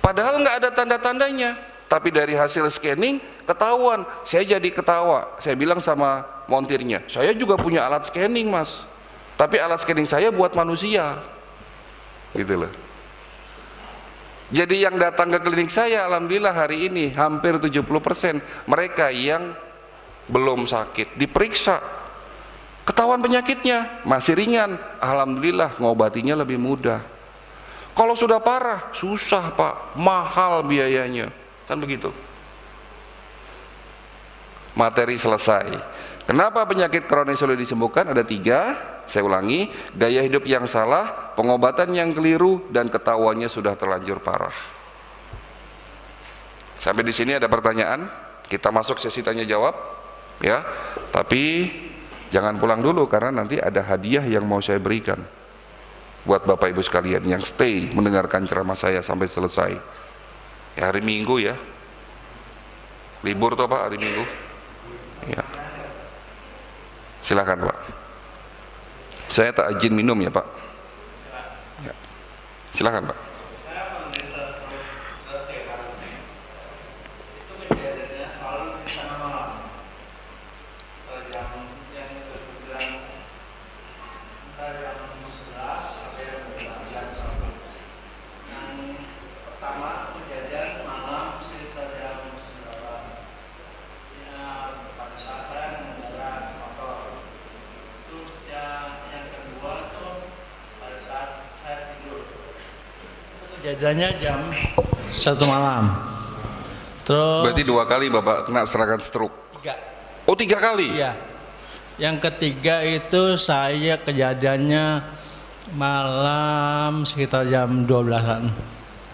padahal nggak ada tanda-tandanya, tapi dari hasil scanning ketahuan. Saya jadi ketawa, saya bilang sama montirnya, saya juga punya alat scanning, Mas, tapi alat scanning saya buat manusia, gitu loh. Jadi yang datang ke klinik saya, alhamdulillah hari ini hampir 70% mereka yang belum sakit, diperiksa, ketahuan penyakitnya masih ringan, alhamdulillah ngobatinya lebih mudah. Kalau sudah parah, susah, Pak, mahal biayanya, kan begitu. Materi selesai. Kenapa penyakit kronis sulit disembuhkan? Ada 3, saya ulangi: gaya hidup yang salah, pengobatan yang keliru, dan ketahuannya sudah terlanjur parah. Sampai di sini ada pertanyaan? Kita masuk sesi tanya jawab, ya. Tapi jangan pulang dulu, karena nanti ada hadiah yang mau saya berikan buat Bapak Ibu sekalian yang stay mendengarkan ceramah saya sampai selesai. Ya, hari Minggu ya, libur toh Pak, hari Minggu. Ya, silakan Pak. Saya tak izin minum ya Pak. Ya, silakan Pak. Kejadiannya jam 1 malam. Terus Berarti 2 kali Bapak kena serangan stroke? 3. Oh, 3 kali? Iya. Yang ketiga itu saya kejadiannya malam sekitar jam 12-an.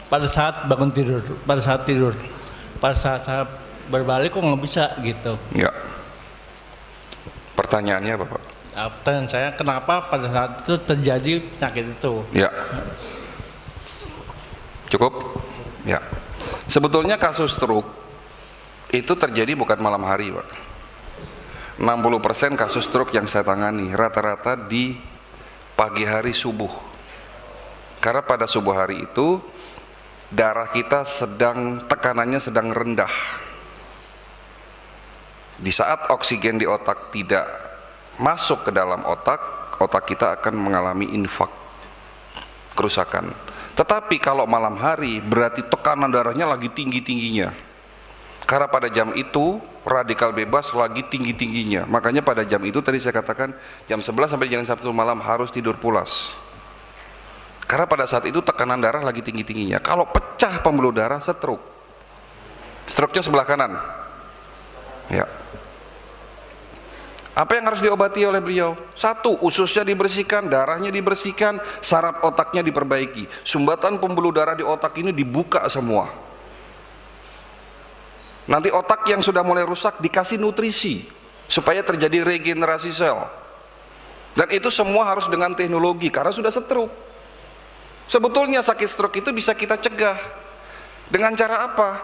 Pada saat bangun tidur, pada saat tidur. Pada saat saya berbalik kok nggak bisa gitu. Ya. Pertanyaannya apa Pak? Pertanyaan saya, kenapa pada saat itu terjadi penyakit itu? Ya. Cukup? Ya. Sebetulnya kasus stroke itu terjadi bukan malam hari, Pak. 60% kasus stroke yang saya tangani rata-rata di pagi hari subuh. Karena pada subuh hari itu darah kita tekanannya sedang rendah. Di saat oksigen di otak tidak masuk ke dalam otak, otak kita akan mengalami infak, kerusakan. Tetapi kalau malam hari berarti tekanan darahnya lagi tinggi-tingginya. Karena pada jam itu radikal bebas lagi tinggi-tingginya. Makanya pada jam itu tadi saya katakan jam 11 sampai jam 1 malam harus tidur pulas. Karena pada saat itu tekanan darah lagi tinggi-tingginya. Kalau pecah pembuluh darah, stroke. Stroke-nya sebelah kanan. Ya. Apa yang harus diobati oleh beliau? 1, ususnya dibersihkan, darahnya dibersihkan, saraf otaknya diperbaiki. Sumbatan pembuluh darah di otak ini dibuka semua. Nanti otak yang sudah mulai rusak dikasih nutrisi supaya terjadi regenerasi sel. Dan itu semua harus dengan teknologi karena sudah stroke. Sebetulnya sakit stroke itu bisa kita cegah dengan cara apa?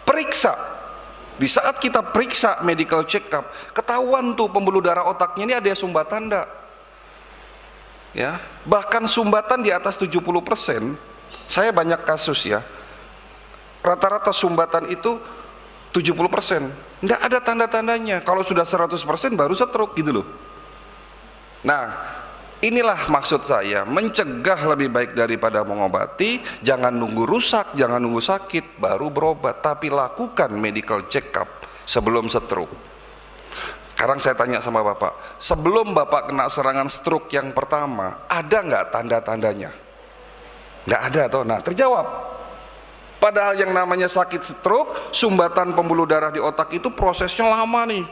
Periksa. Di saat kita periksa medical check up, ketahuan tuh pembuluh darah otaknya ini ada sumbatan enggak? Ya, bahkan sumbatan di atas 70%. Saya banyak kasus ya. Rata-rata sumbatan itu 70%. Enggak ada tanda-tandanya. Kalau sudah 100% baru stroke gitu loh. Nah, inilah maksud saya, mencegah lebih baik daripada mengobati. Jangan nunggu rusak, jangan nunggu sakit baru berobat, tapi lakukan medical check up sebelum stroke. Sekarang saya tanya sama Bapak, sebelum Bapak kena serangan stroke yang pertama, ada nggak tanda-tandanya? Nggak ada toh. Nah, terjawab. Padahal yang namanya sakit stroke, sumbatan pembuluh darah di otak itu prosesnya lama nih.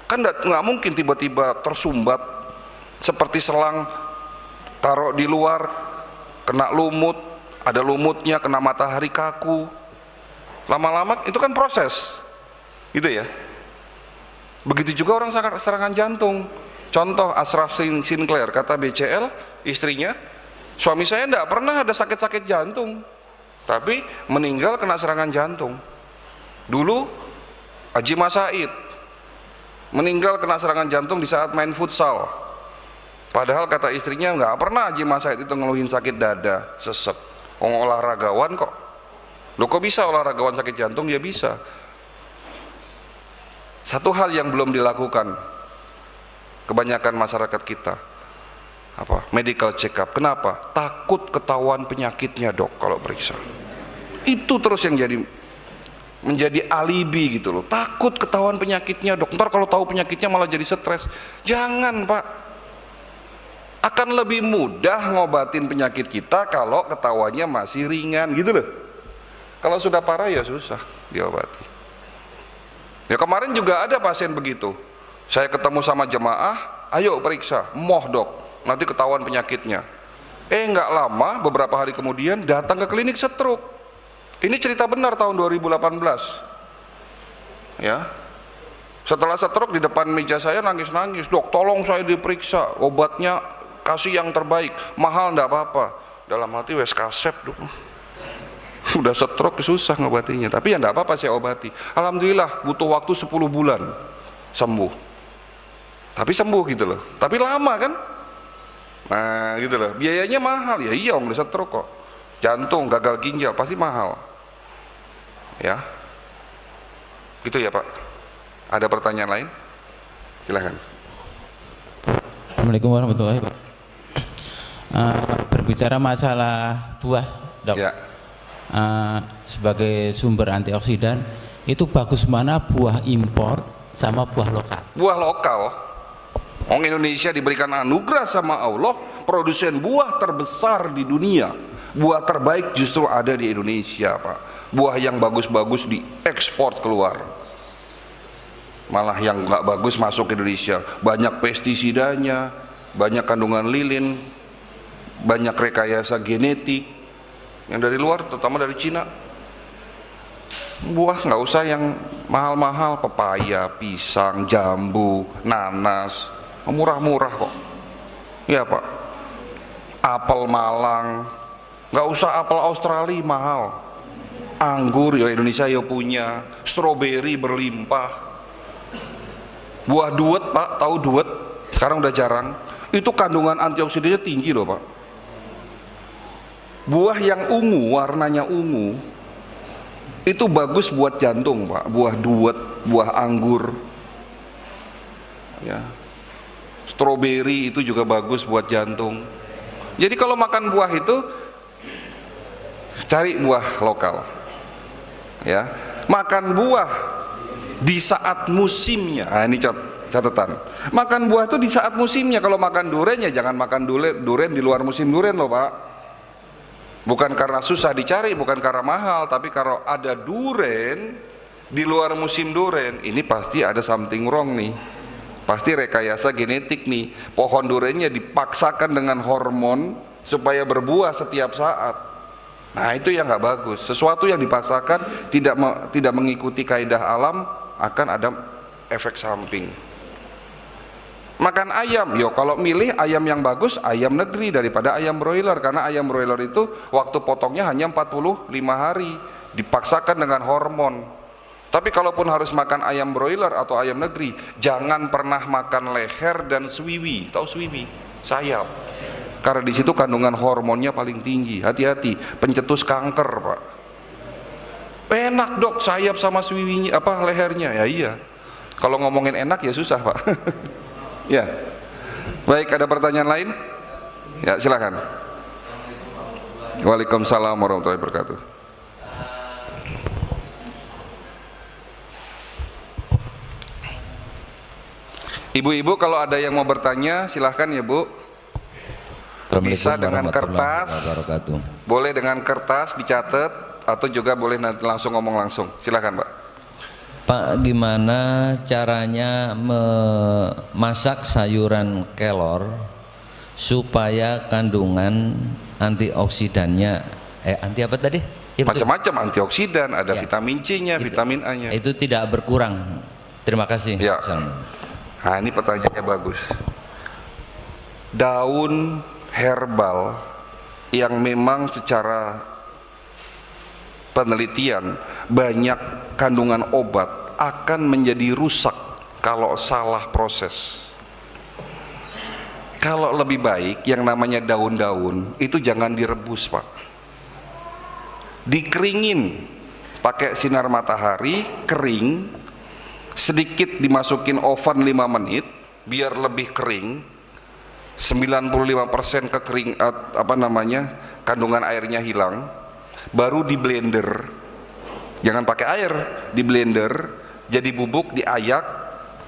Kan nggak mungkin tiba-tiba tersumbat seperti selang taruh di luar, kena lumut, ada lumutnya, kena matahari kaku. Lama-lama itu kan proses, gitu ya. Begitu juga orang serangan jantung. Contoh Ashraf Sinclair, kata BCL istrinya, suami saya enggak pernah ada sakit-sakit jantung, tapi meninggal kena serangan jantung. Dulu Haji Mas Said meninggal kena serangan jantung di saat main futsal. Padahal kata istrinya nggak pernah Haji Mas Said itu ngeluhin sakit dada, sesek. Olahragawan kok. Loh kok bisa olahragawan sakit jantung? Dia bisa. Satu hal yang belum dilakukan kebanyakan masyarakat kita, apa? Medical check up. Kenapa? Takut ketahuan penyakitnya, Dok, kalau periksa. Itu terus yang menjadi alibi gitu loh. Takut ketahuan penyakitnya, Dok. Ntar kalau tahu penyakitnya malah jadi stres. Jangan, Pak. Akan lebih mudah ngobatin penyakit kita kalau ketahuannya masih ringan gitu loh. Kalau sudah parah ya susah diobati. Ya kemarin juga ada pasien begitu. Saya ketemu sama jemaah, ayo periksa, moh Dok, nanti ketahuan penyakitnya. Nggak lama, beberapa hari kemudian datang ke klinik stroke. Ini cerita benar tahun 2018. Ya. Setelah stroke di depan meja saya nangis-nangis, Dok tolong saya diperiksa, obatnya kasih yang terbaik, mahal nggak apa-apa. Dalam hati wes kasep, Dok. Udah stroke susah ngobatinya, tapi ya nggak apa-apa saya obati. Alhamdulillah butuh waktu 10 bulan sembuh. Tapi sembuh gitu loh. Tapi lama kan? Nah gitu loh. Biayanya mahal ya, iya udah stroke kok. Jantung, gagal ginjal pasti mahal. Ya. Gitu ya Pak. Ada pertanyaan lain? Silahkan. Assalamualaikum warahmatullahi wabarakatuh. Berbicara masalah buah, Dok. Ya. Sebagai sumber antioksidan, itu bagus mana buah impor sama buah lokal? Buah lokal. Orang Indonesia diberikan anugerah sama Allah, produsen buah terbesar di dunia. Buah terbaik justru ada di Indonesia, Pak. Buah yang bagus-bagus diekspor keluar. Malah yang nggak bagus masuk ke Indonesia. Banyak pestisidanya, banyak kandungan lilin, banyak rekayasa genetik. Yang dari luar, terutama dari Cina. Buah nggak usah yang mahal-mahal, pepaya, pisang, jambu, nanas, murah-murah kok. Ya Pak. Apel Malang, nggak usah apel Australia mahal. Anggur ya Indonesia ya punya, stroberi berlimpah. Buah duet Pak, tahu duet? Sekarang udah jarang. Itu kandungan antioksidannya tinggi loh Pak. Buah yang ungu, warnanya ungu, itu bagus buat jantung Pak. Buah duet, buah anggur, ya. Stroberi itu juga bagus buat jantung. Jadi kalau makan buah itu cari buah lokal, ya. Makan buah di saat musimnya. Nah, ini catatan. Makan buah itu di saat musimnya. Kalau makan durian ya jangan makan durian di luar musim durian loh Pak. Bukan karena susah dicari, bukan karena mahal, tapi kalau ada durian di luar musim durian, ini pasti ada something wrong nih. Pasti rekayasa genetik nih. Pohon duriannya dipaksakan dengan hormon supaya berbuah setiap saat. Nah itu yang nggak bagus. Sesuatu yang dipaksakan tidak mengikuti kaidah alam akan ada efek samping. Makan ayam, yo kalau milih ayam yang bagus ayam negeri daripada ayam broiler, karena ayam broiler itu waktu potongnya hanya 45 hari, dipaksakan dengan hormon. Tapi kalaupun harus makan ayam broiler atau ayam negeri, jangan pernah makan leher dan swiwi. Tahu swiwi? Sayap. Karena di situ kandungan hormonnya paling tinggi. Hati-hati, pencetus kanker, Pak. Enak dok sayap sama swiwinya, apa lehernya? Ya iya. Kalau ngomongin enak ya susah, Pak. Ya, baik, ada pertanyaan lain? Ya, silakan. Waalaikumsalam warahmatullahi wabarakatuh. Ibu-ibu kalau ada yang mau bertanya, silahkan ya Bu. Bisa dengan kertas, boleh dengan kertas dicatat, atau juga boleh nanti langsung ngomong langsung. Silahkan Pak. Pak, gimana caranya memasak sayuran kelor supaya kandungan antioksidannya anti apa tadi? Ya, macam-macam antioksidan, ada ya, vitamin C-nya, vitamin A-nya. Itu tidak berkurang. Terima kasih. Ya. Nah, ini pertanyaannya bagus. Daun herbal yang memang secara penelitian banyak kandungan obat akan menjadi rusak kalau salah proses. Kalau lebih baik yang namanya daun-daun itu jangan direbus Pak, dikeringin pakai sinar matahari, kering, sedikit dimasukin oven 5 menit biar lebih kering, 95% kekering kandungan airnya hilang, baru di blender. Jangan pakai air, di blender jadi bubuk, diayak,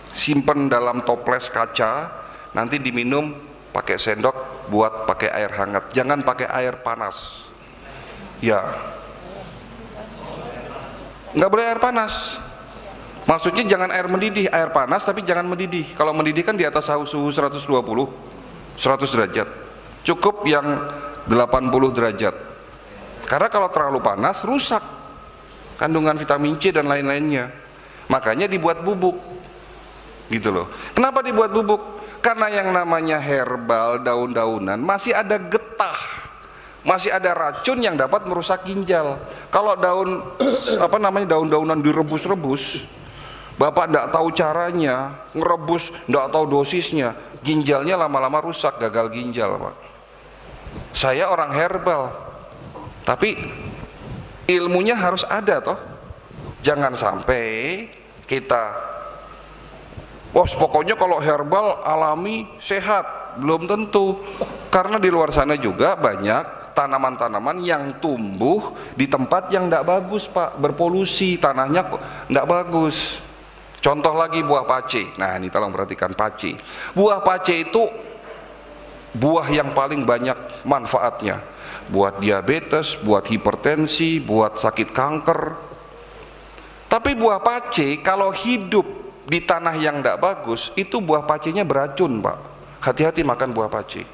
simpen dalam toples kaca, nanti diminum pakai sendok buat pakai air hangat. Jangan pakai air panas. Ya, nggak boleh air panas. Maksudnya jangan air mendidih, air panas tapi jangan mendidih. Kalau mendidih kan di atas suhu 120, 100 derajat. Cukup yang 80 derajat. Karena kalau terlalu panas rusak kandungan vitamin C dan lain-lainnya. Makanya dibuat bubuk, gitu loh. Kenapa dibuat bubuk? Karena yang namanya herbal, daun-daunan masih ada getah, masih ada racun yang dapat merusak ginjal. Kalau daun daun-daunan direbus-rebus, Bapak tidak tahu caranya, ngerebus, tidak tahu dosisnya, ginjalnya lama-lama rusak, gagal ginjal Pak. Saya orang herbal, tapi ilmunya harus ada toh. Jangan sampai kita pokoknya kalau herbal alami sehat, belum tentu. Karena di luar sana juga banyak tanaman-tanaman yang tumbuh di tempat yang tidak bagus Pak, berpolusi, tanahnya tidak bagus. Contoh lagi buah pace. Nah ini tolong perhatikan pace. Buah pace itu buah yang paling banyak manfaatnya, buat diabetes, buat hipertensi, buat sakit kanker. Tapi buah pace kalau hidup di tanah yang tidak bagus, itu buah pacenya beracun Pak. Hati-hati makan buah pace.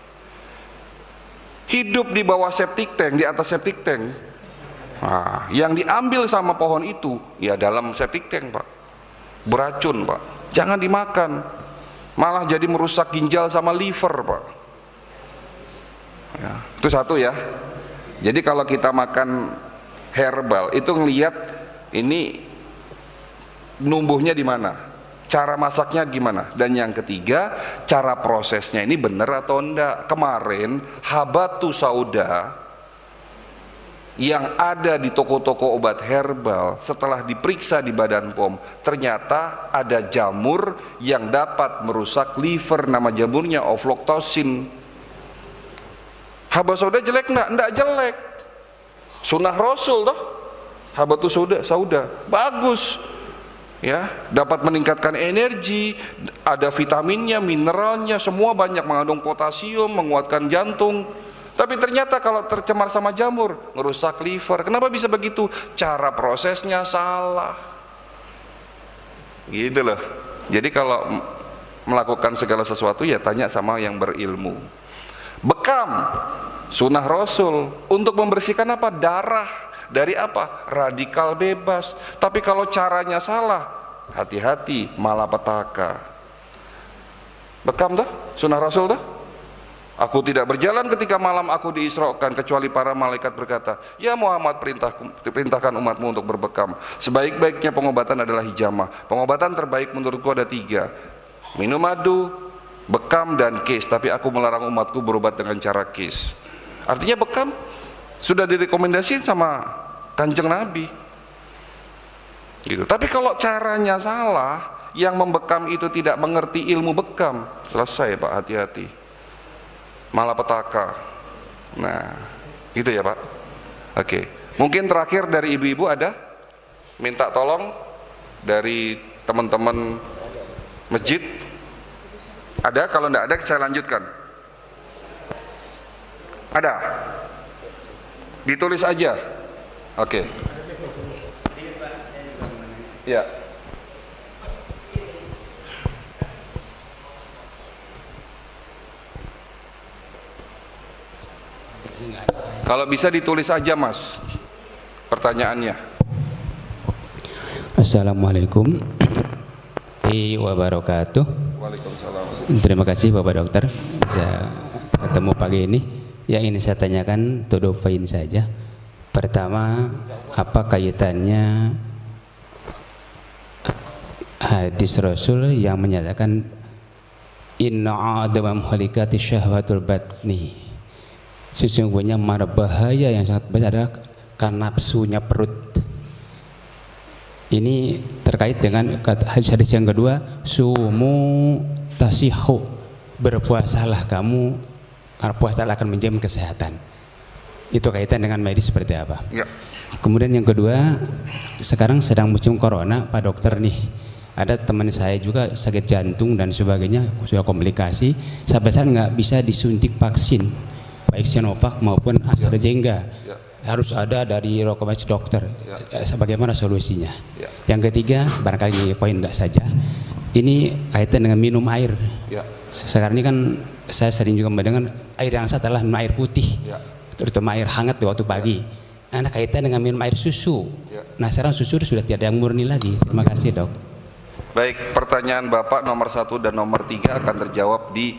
Hidup di bawah septic tank, di atas septic tank, nah, yang diambil sama pohon itu ya dalam septic tank Pak, beracun Pak. Jangan dimakan, malah jadi merusak ginjal sama liver Pak ya, itu satu ya. Jadi kalau kita makan herbal itu ngelihat ini numbuhnya di mana, cara masaknya gimana, dan yang ketiga cara prosesnya ini benar atau enggak. Kemarin habatus sauda yang ada di toko-toko obat herbal setelah diperiksa di Badan POM ternyata ada jamur yang dapat merusak liver, nama jamurnya ofloxacin. Habatus sauda jelek enggak? Enggak jelek, sunnah Rasul toh. Habatus sauda bagus ya, dapat meningkatkan energi, ada vitaminnya, mineralnya, semua banyak, mengandung potasium, menguatkan jantung. Tapi ternyata kalau tercemar sama jamur merusak liver. Kenapa bisa begitu? Cara prosesnya salah, gitu loh. Jadi kalau melakukan segala sesuatu ya tanya sama yang berilmu. Bekam sunnah Rasul untuk membersihkan apa? Darah. Dari apa? Radikal bebas. Tapi kalau caranya salah, hati-hati, malapetaka. Bekam dah, sunnah Rasul dah. Aku tidak berjalan ketika malam aku diisrokan kecuali para malaikat berkata, ya Muhammad, perintahkan umatmu untuk berbekam. Sebaik-baiknya pengobatan adalah hijamah. Pengobatan terbaik menurutku ada 3, minum madu, bekam, dan kis. Tapi aku melarang umatku berobat dengan cara kis. Artinya bekam sudah direkomendasikan sama Kanjeng Nabi gitu. Tapi kalau caranya salah, yang membekam itu tidak mengerti ilmu bekam, selesai Pak, hati-hati, malapetaka. Nah, gitu ya Pak. Oke, mungkin terakhir dari ibu-ibu ada minta tolong dari teman-teman masjid. Ada? Kalau tidak ada saya lanjutkan. Ada? Ditulis aja. Oke. Ya. Kalau bisa ditulis aja Mas pertanyaannya. Assalamualaikum warahmatullahi wabarakatuh. Waalaikumsalam. Terima kasih Bapak Dokter bisa ketemu pagi ini. Yang ini saya tanyakan to the point saja. Pertama, apa kaitannya hadis Rasul yang menyatakan inna adama muhlikati syahwatul batni, sesungguhnya mara bahaya yang sangat besar adalah karena nafsunya perut. Ini terkait dengan hadis yang kedua, sumu tasihu, berpuasalah kamu karena puasa akan menjamin kesehatan. Itu kaitan dengan medis seperti apa? Ya. Kemudian yang kedua, sekarang sedang musim corona Pak Dokter nih. Ada teman saya juga sakit jantung dan sebagainya, sudah komplikasi, sampai sekarang nggak bisa disuntik vaksin, baik Sinovac maupun AstraZeneca. Ya. Harus ada dari rekomendasi dokter. Ya. Bagaimana solusinya? Ya. Yang ketiga, barangkali poin saja. Ini kaitan dengan minum air. Ya. Sekarang ini kan saya sering juga mendengar air yang sehat adalah minum air putih, Ya. terutama air hangat di waktu pagi. Nah, kaitan dengan minum air susu. Ya. Nah, sekarang susu sudah tidak yang murni lagi. Terima kasih Dok. Baik, pertanyaan Bapak nomor 1 dan nomor 3 akan terjawab di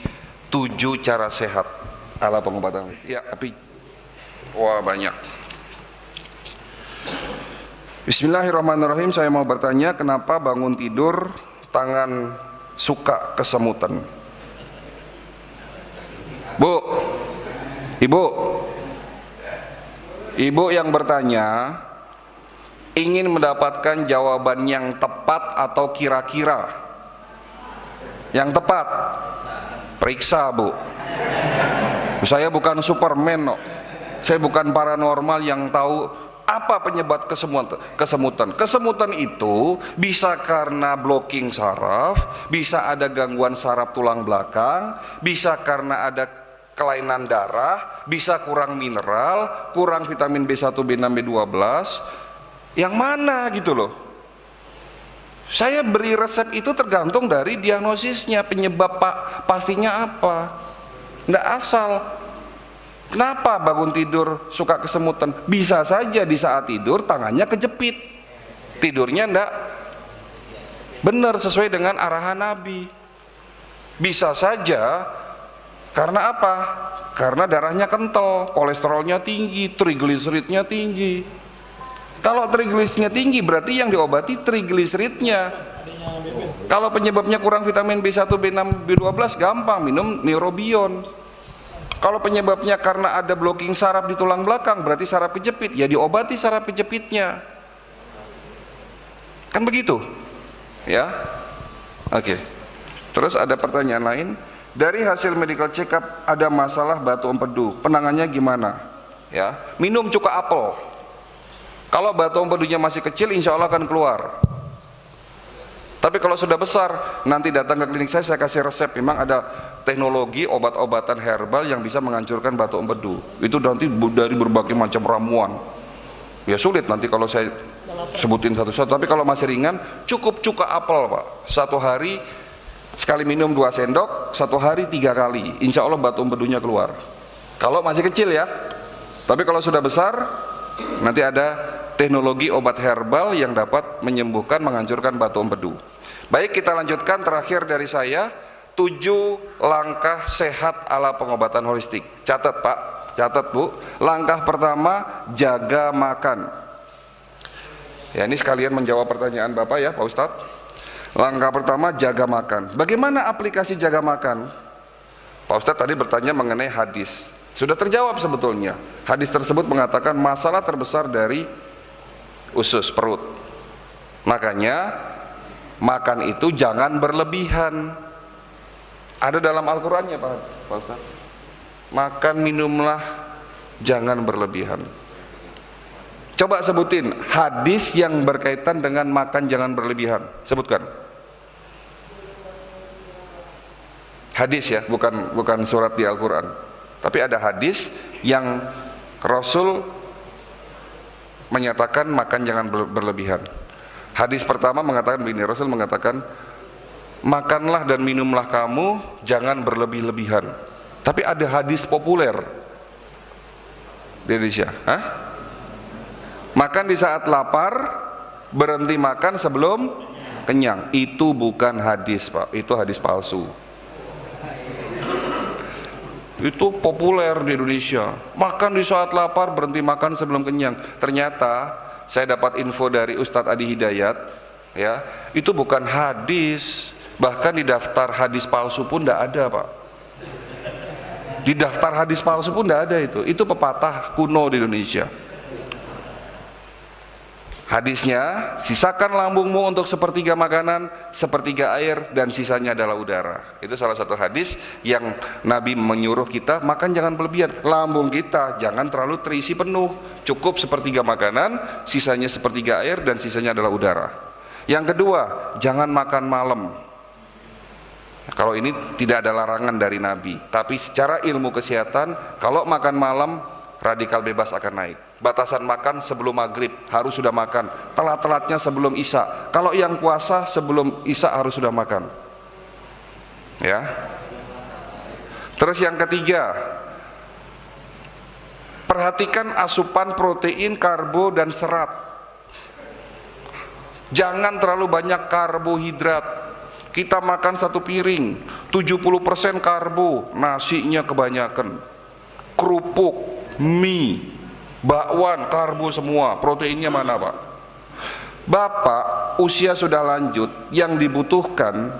7 cara sehat ala pengobatan. Ya, tapi wah banyak. Bismillahirrahmanirrahim. Saya mau bertanya, kenapa bangun tidur tangan suka kesemutan? Bu, ibu yang bertanya ingin mendapatkan jawaban yang tepat atau kira-kira yang tepat. Periksa Bu. Saya bukan Superman, no. Saya bukan paranormal yang tahu apa penyebab kesemutan. Kesemutan itu bisa karena blocking saraf, bisa ada gangguan saraf tulang belakang, bisa karena ada kelainan darah, bisa kurang mineral, kurang vitamin B1, B6, B12. Yang mana gitu loh. Saya beri resep itu tergantung dari diagnosisnya, penyebab pastinya apa. Nggak asal. Kenapa bangun tidur suka kesemutan? Bisa saja di saat tidur tangannya kejepit, tidurnya nggak benar sesuai dengan arahan Nabi. Bisa saja karena apa? Karena darahnya kental, kolesterolnya tinggi, trigliseridnya tinggi. Kalau trigliseridnya tinggi berarti yang diobati trigliseridnya. Kalau penyebabnya kurang vitamin B1, B6, B12 gampang minum Neurobion. Kalau penyebabnya karena ada blocking saraf di tulang belakang berarti saraf kejepit, ya diobati saraf kejepitnya. Kan begitu? Ya. Oke. Terus ada pertanyaan lain. Dari hasil medical check up ada masalah batu empedu. Penangannya gimana? Ya, minum cuka apel. Kalau batu empedunya masih kecil insya Allah akan keluar. Tapi kalau sudah besar, nanti datang ke klinik saya kasih resep. Memang ada teknologi obat-obatan herbal yang bisa menghancurkan batu empedu. Itu nanti dari berbagai macam ramuan. Ya sulit nanti kalau saya sebutin satu-satu. Tapi kalau masih ringan, cukup cuka apel Pak. Satu hari sekali minum 2 sendok, satu hari 3 kali. Insya Allah batu empedunya keluar. Kalau masih kecil ya. Tapi kalau sudah besar, nanti ada teknologi obat herbal yang dapat menyembuhkan, menghancurkan batu empedu. Baik, kita lanjutkan terakhir dari saya. 7 langkah sehat ala pengobatan holistik. Catat Pak, catat Bu. Langkah pertama, jaga makan. Ya, ini sekalian menjawab pertanyaan Bapak ya Pak Ustadz. Langkah pertama, jaga makan. Bagaimana aplikasi jaga makan? Pak Ustadz tadi bertanya mengenai hadis. Sudah terjawab sebetulnya. Hadis tersebut mengatakan masalah terbesar dari usus perut. Makanya makan itu jangan berlebihan. Ada dalam Al-Qur'annya Pak Ustaz. Makan minumlah jangan berlebihan. Coba sebutin hadis yang berkaitan dengan makan jangan berlebihan. Sebutkan. Hadis ya, bukan surat di Al-Qur'an. Tapi ada hadis yang Rasul menyatakan makan jangan berlebihan. Hadis pertama mengatakan begini, Rasul mengatakan makanlah dan minumlah kamu jangan berlebih-lebihan. Tapi ada hadis populer di Indonesia, makan di saat lapar, berhenti makan sebelum kenyang. Itu bukan hadis Pak, itu hadis palsu. Itu populer di Indonesia, makan di saat lapar, berhenti makan sebelum kenyang. Ternyata saya dapat info dari Ustadz Adi Hidayat, ya, itu bukan hadis. Bahkan di daftar hadis palsu pun tidak ada Pak. Di daftar hadis palsu pun tidak ada itu. Itu pepatah kuno di Indonesia. Hadisnya, sisakan lambungmu untuk sepertiga makanan, sepertiga air, dan sisanya adalah udara. Itu salah satu hadis yang Nabi menyuruh kita makan jangan berlebihan. Lambung kita jangan terlalu terisi penuh, cukup sepertiga makanan, sisanya sepertiga air, dan sisanya adalah udara. Yang kedua, jangan makan malam. Kalau ini tidak ada larangan dari Nabi, tapi secara ilmu kesehatan, kalau makan malam radikal bebas akan naik. Batasan makan sebelum maghrib harus sudah makan, telat-telatnya sebelum isya. Kalau yang puasa sebelum isya harus sudah makan, ya. Terus yang ketiga, perhatikan asupan protein, karbo, dan serat. Jangan terlalu banyak karbohidrat. Kita makan satu piring 70% karbo, nasinya kebanyakan, kerupuk, mie, bakwan, karbo semua. Proteinnya mana Pak? Bapak usia sudah lanjut, yang dibutuhkan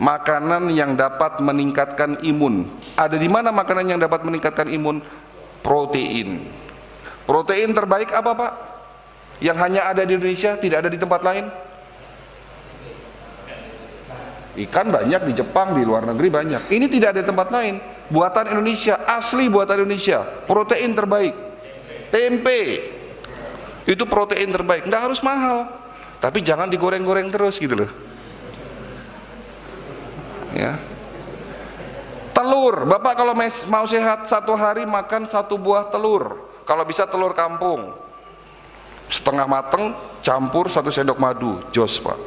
makanan yang dapat meningkatkan imun. Ada di mana makanan yang dapat meningkatkan imun? Protein. Protein terbaik apa Pak? Yang hanya ada di Indonesia, tidak ada di tempat lain? Ikan banyak di Jepang, di luar negeri banyak. Ini tidak ada di tempat lain. Buatan Indonesia, asli buatan Indonesia. Protein terbaik. Tempe. Itu protein terbaik. Nggak harus mahal, tapi jangan digoreng-goreng terus gitu loh. Ya. Telur. Bapak kalau mau sehat satu hari makan 1 buah telur. Kalau bisa telur kampung. Setengah mateng, campur 1 sendok madu. Jos Pak.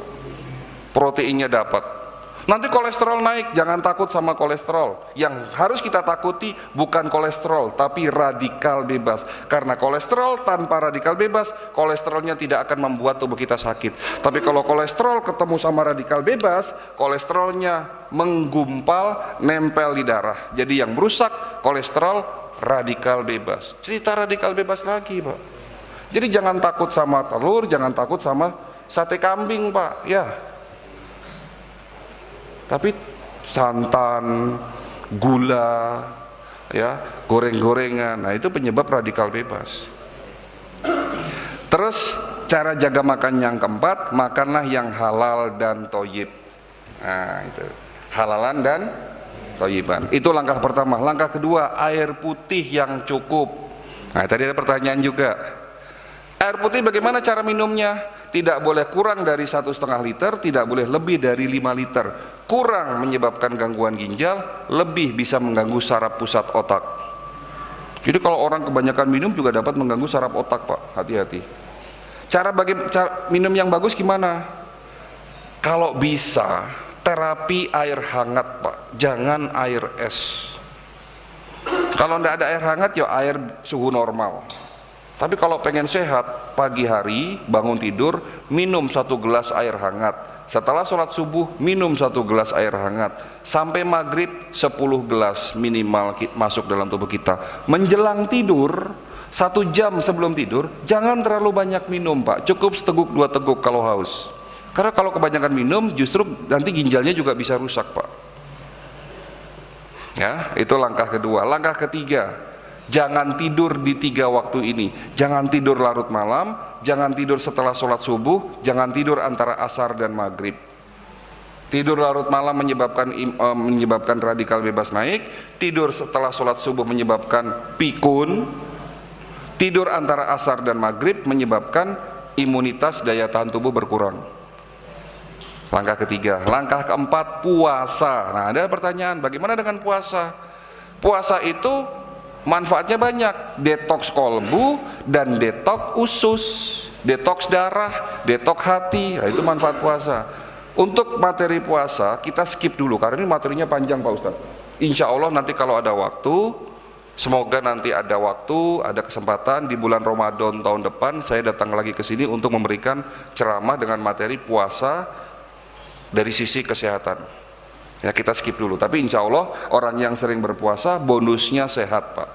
Proteinnya dapat. Nanti kolesterol naik, jangan takut sama kolesterol. Yang harus kita takuti bukan kolesterol, tapi radikal bebas. Karena kolesterol tanpa radikal bebas, kolesterolnya tidak akan membuat tubuh kita sakit. Tapi kalau kolesterol ketemu sama radikal bebas, kolesterolnya menggumpal, nempel di darah. Jadi yang merusak kolesterol radikal bebas. Cerita radikal bebas lagi Pak. Jadi jangan takut sama telur, jangan takut sama sate kambing Pak, ya. Tapi santan, gula, ya, goreng-gorengan, nah itu penyebab radikal bebas. Terus cara jaga makan yang keempat, makanlah yang halal dan thayyib. Nah itu, halalan dan thayyiban. Itu langkah pertama. Langkah kedua, air putih yang cukup. Nah tadi ada pertanyaan juga. Air putih bagaimana cara minumnya? Tidak boleh kurang dari 1,5 liter, tidak boleh lebih dari 5 liter. Kurang menyebabkan gangguan ginjal, lebih bisa mengganggu saraf pusat otak. Jadi kalau orang kebanyakan minum juga dapat mengganggu saraf otak Pak, hati-hati. Cara minum yang bagus gimana? Kalau bisa terapi air hangat Pak, jangan air es. Kalau tidak ada air hangat ya air suhu normal. Tapi kalau pengen sehat, pagi hari bangun tidur minum 1 gelas air hangat. setelah sholat subuh minum 1 gelas air hangat, sampai maghrib 10 gelas minimal masuk dalam tubuh kita. Menjelang tidur 1 jam sebelum tidur jangan terlalu banyak minum Pak, cukup seteguk 2 teguk kalau haus, karena kalau kebanyakan minum justru nanti ginjalnya juga bisa rusak Pak. Ya, itu langkah kedua. Langkah ketiga, jangan tidur di 3 waktu ini. Jangan tidur larut malam, jangan tidur setelah sholat subuh, jangan tidur antara asar dan maghrib. Tidur larut malam menyebabkan radikal bebas naik, tidur setelah sholat subuh menyebabkan pikun, tidur antara asar dan maghrib menyebabkan imunitas daya tahan tubuh berkurang. Langkah ketiga. Langkah keempat, puasa. Nah, ada pertanyaan, bagaimana dengan puasa? Puasa itu manfaatnya banyak, detoks kolbu dan detoks usus, detoks darah, detoks hati. Nah, itu manfaat puasa. Untuk materi puasa kita skip dulu karena ini materinya panjang Pak Ustadz. Insya Allah nanti kalau ada waktu, semoga nanti ada waktu, ada kesempatan di bulan Ramadan tahun depan saya datang lagi ke sini untuk memberikan ceramah dengan materi puasa dari sisi kesehatan. Ya, kita skip dulu, tapi insya Allah orang yang sering berpuasa bonusnya sehat Pak.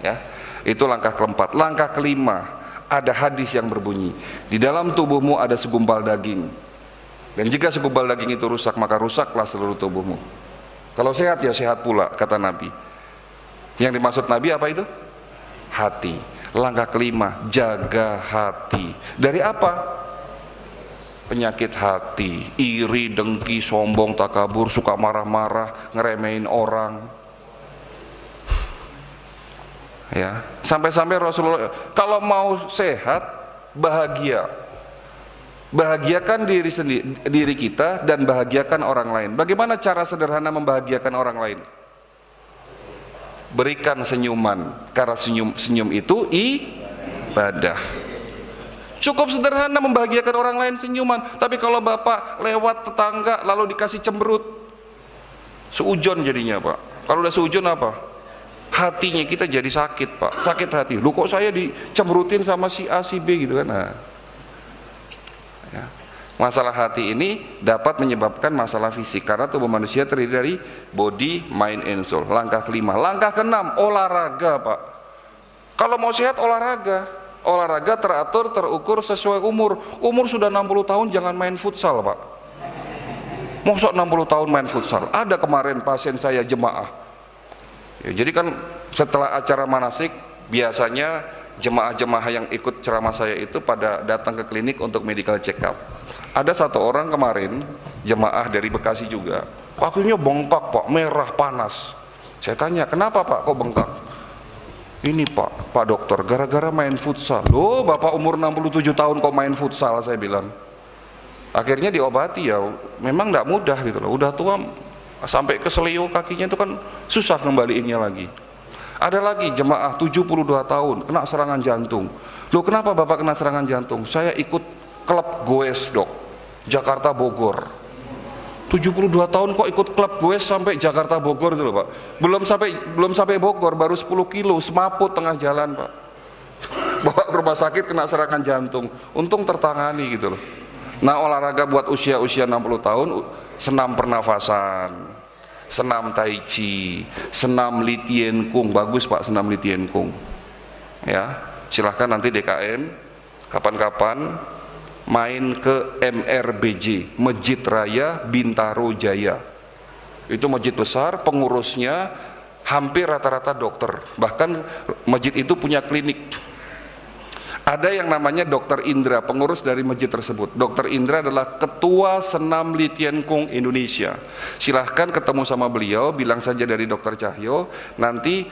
Ya, itu langkah keempat. Langkah kelima, ada hadis yang berbunyi, di dalam tubuhmu ada segumpal daging, dan jika segumpal daging itu rusak maka rusaklah seluruh tubuhmu. Kalau sehat ya sehat pula, kata Nabi. Yang dimaksud Nabi apa itu? Hati. Langkah kelima, jaga hati. Dari apa? Penyakit hati, iri, dengki, sombong, takabur, suka marah-marah, ngeremehin orang. Ya, sampai-sampai Rasulullah kalau mau sehat, bahagia. Bahagiakan diri kita dan bahagiakan orang lain. Bagaimana cara sederhana membahagiakan orang lain? Berikan senyuman, karena senyum itu ibadah. Cukup sederhana membahagiakan orang lain, senyuman. Tapi kalau bapak lewat tetangga lalu dikasih cemberut, seujon jadinya Pak. Kalau udah seujon apa? Hatinya kita jadi sakit Pak, sakit hati. Lu kok saya dicemberutin sama si A, si B gitu kan. Nah, ya. Masalah hati ini dapat menyebabkan masalah fisik karena tubuh manusia terdiri dari body, mind, and soul. Langkah kelima. Langkah keenam, olahraga Pak. Kalau mau sehat olahraga. Olahraga teratur, terukur sesuai umur. Umur sudah 60 tahun jangan main futsal Pak. Masa 60 tahun main futsal? Ada kemarin pasien saya jemaah ya, jadi kan setelah acara manasik biasanya jemaah-jemaah yang ikut ceramah saya itu pada datang ke klinik untuk medical check up. Ada 1 orang kemarin jemaah dari Bekasi juga, kakinya bengkak Pak, merah panas. Saya tanya, kenapa Pak kok bengkak? Ini Pak dokter, gara-gara main futsal. Loh, bapak umur 67 tahun kok main futsal, saya bilang. Akhirnya diobati ya, memang tidak mudah gitu loh. Udah tua sampai ke selio kakinya itu kan susah kembaliinnya lagi. Ada lagi jemaah 72 tahun kena serangan jantung. Loh, kenapa bapak kena serangan jantung? Saya ikut klub goes dok, Jakarta Bogor. 72 tahun kok ikut klub gue sampai Jakarta Bogor dulu Pak. Belum sampai Bogor, baru 10 kilo, semaput tengah jalan Pak. Bawa ke rumah sakit kena serangan jantung. Untung tertangani gitu loh. Nah, olahraga buat usia-usia 60 tahun, senam pernafasan, senam tai chi, senam Li Tien Kung. Bagus Pak senam Li Tien Kung. Ya, silahkan nanti DKM kapan-kapan main ke MRBJ, Masjid Raya Bintaro Jaya. Itu masjid besar, pengurusnya hampir rata-rata dokter. Bahkan masjid itu punya klinik. Ada yang namanya Dr. Indra, pengurus dari masjid tersebut. Dr. Indra adalah Ketua Senam Li Tien Kung Indonesia. Silahkan ketemu sama beliau, bilang saja dari Dr. Cahyo. Nanti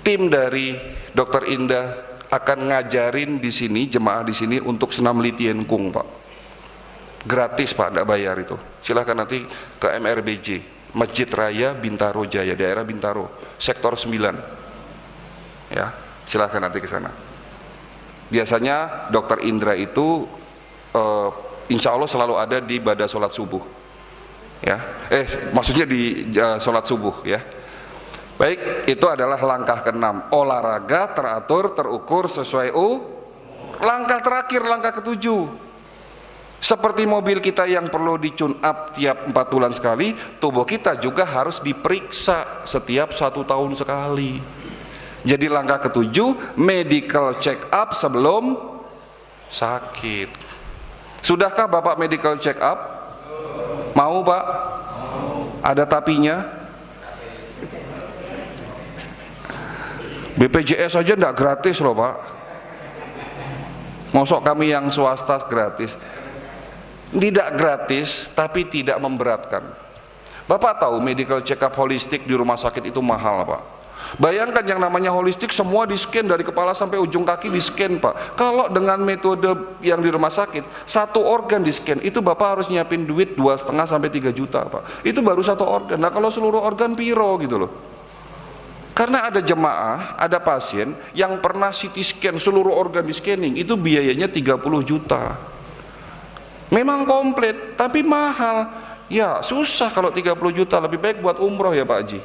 tim dari Dr. Indra akan ngajarin di sini, jemaah di sini untuk senam Li Tien Kung Pak. Gratis Pak, tidak bayar itu. Silahkan nanti ke MRBJ, Masjid Raya Bintaro Jaya, daerah Bintaro, sektor 9. Ya, silahkan nanti ke sana. Biasanya Dr. Indra itu insya Allah selalu ada di ibadah sholat subuh. Ya, maksudnya di sholat subuh ya. Baik, itu adalah langkah ke-6, olahraga teratur, terukur sesuai langkah terakhir, langkah ke-7, Seperti mobil kita yang perlu di-tune up tiap 4 bulan sekali, tubuh kita juga harus diperiksa setiap 1 tahun sekali. Jadi langkah ketujuh, medical check up sebelum sakit. Sudahkah Bapak medical check up? Mau Pak? Ada tapinya? BPJS aja enggak gratis loh Pak. Mosok kami yang swasta gratis? Tidak gratis, tapi tidak memberatkan. Bapak tahu medical check up holistik di rumah sakit itu mahal Pak. Bayangkan yang namanya holistik semua di scan dari kepala sampai ujung kaki di scan Pak. Kalau dengan metode yang di rumah sakit, 1 organ di scan, itu Bapak harus nyiapin duit 2,5 sampai 3 juta Pak. Itu baru 1 organ. Nah kalau seluruh organ piro gitu loh. Karena ada jemaah, ada pasien yang pernah CT scan seluruh organ di scanning, itu biayanya 30 juta. Memang komplit, tapi mahal. Ya susah kalau 30 juta, lebih baik buat umroh ya Pak Haji.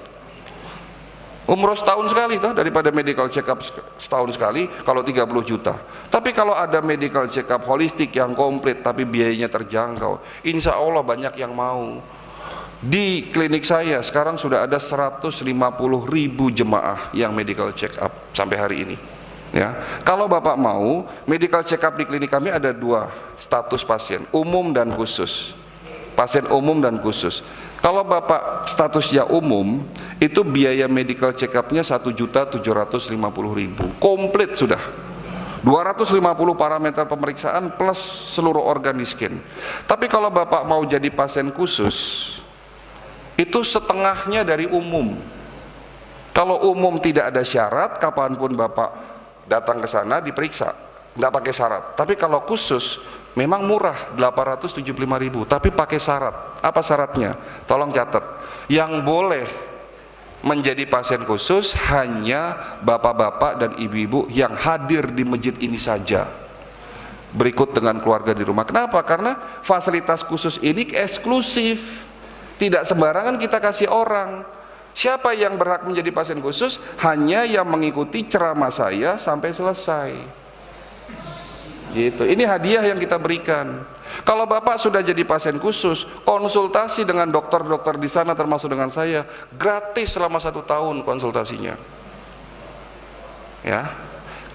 Umroh setahun sekali toh, daripada medical check up setahun sekali kalau 30 juta. Tapi kalau ada medical check up holistik yang komplit tapi biayanya terjangkau, insya Allah banyak yang mau. Di klinik saya sekarang sudah ada 150.000 jemaah yang medical check up sampai hari ini. Ya, kalau Bapak mau, medical check up di klinik kami ada 2 status pasien, umum dan khusus. Pasien umum dan khusus. Kalau Bapak statusnya umum, itu biaya medical check up-nya 1.750.000, komplit sudah. 250 parameter pemeriksaan plus seluruh organ di scan. Tapi kalau Bapak mau jadi pasien khusus, itu setengahnya dari umum. Kalau umum tidak ada syarat, kapanpun Bapak datang ke sana diperiksa, nggak pakai syarat. Tapi kalau khusus memang murah 875.000, tapi pakai syarat. Apa syaratnya? Tolong catat. Yang boleh menjadi pasien khusus hanya bapak-bapak dan ibu-ibu yang hadir di masjid ini saja, berikut dengan keluarga di rumah. Kenapa? Karena fasilitas khusus ini eksklusif, tidak sembarangan kita kasih orang. Siapa yang berhak menjadi pasien khusus? Hanya yang mengikuti ceramah saya sampai selesai. Gitu. Ini hadiah yang kita berikan. Kalau Bapak sudah jadi pasien khusus, konsultasi dengan dokter-dokter di sana termasuk dengan saya, gratis selama 1 tahun konsultasinya. Ya.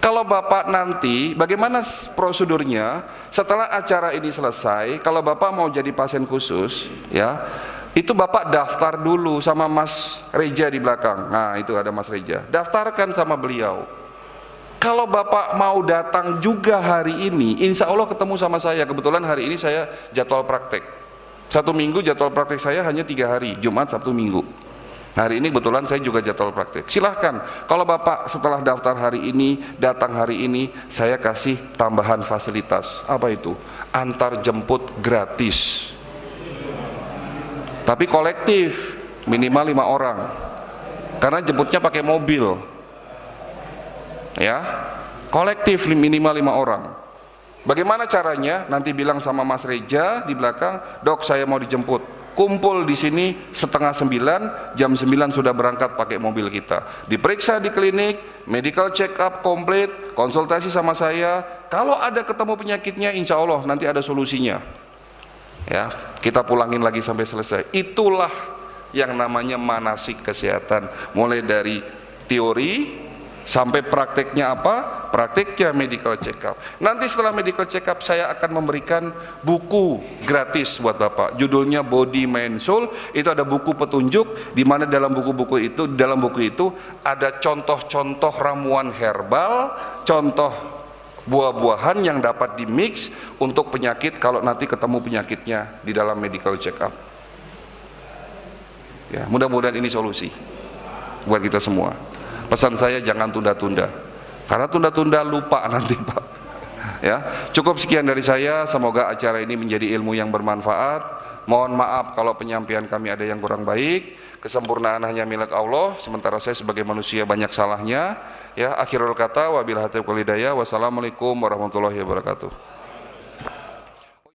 Kalau Bapak nanti, bagaimana prosedurnya? Setelah acara ini selesai, kalau Bapak mau jadi pasien khusus, ya, itu Bapak daftar dulu sama Mas Reja di belakang. Nah itu ada Mas Reja, daftarkan sama beliau. Kalau Bapak mau datang juga hari ini, insya Allah ketemu sama saya. Kebetulan hari ini saya jadwal praktek 1 minggu, jadwal praktek saya hanya 3 hari, Jumat, Sabtu, Minggu. Hari ini kebetulan saya juga jadwal praktek. Silahkan, kalau Bapak setelah daftar hari ini, datang hari ini, saya kasih tambahan fasilitas. Apa itu? Antar jemput gratis, tapi kolektif, minimal 5 orang, karena jemputnya pakai mobil. Ya, kolektif minimal 5 orang. Bagaimana caranya? Nanti bilang sama Mas Reja di belakang, Dok saya mau dijemput. Kumpul di sini 8:30, jam 9 sudah berangkat pakai mobil kita. Diperiksa di klinik, medical check up komplit, konsultasi sama saya. Kalau ada ketemu penyakitnya, insya Allah nanti ada solusinya. Ya, kita pulangin lagi sampai selesai. Itulah yang namanya manasik kesehatan, mulai dari teori sampai prakteknya apa? Prakteknya medical check up. Nanti setelah medical check up saya akan memberikan buku gratis buat Bapak. Judulnya Body Mind Soul. Itu ada buku petunjuk di mana dalam buku itu ada contoh-contoh ramuan herbal, contoh buah-buahan yang dapat dimix untuk penyakit kalau nanti ketemu penyakitnya di dalam medical check up. Ya, mudah-mudahan ini solusi buat kita semua. Pesan saya jangan tunda-tunda, karena tunda-tunda lupa nanti Pak. Ya, cukup sekian dari saya. Semoga acara ini menjadi ilmu yang bermanfaat. Mohon maaf kalau penyampaian kami ada yang kurang baik. Kesempurnaan hanya milik Allah. Sementara saya sebagai manusia banyak salahnya. Ya, akhirul kata wabillahi taufiq wal hidayah. Wassalamualaikum warahmatullahi wabarakatuh.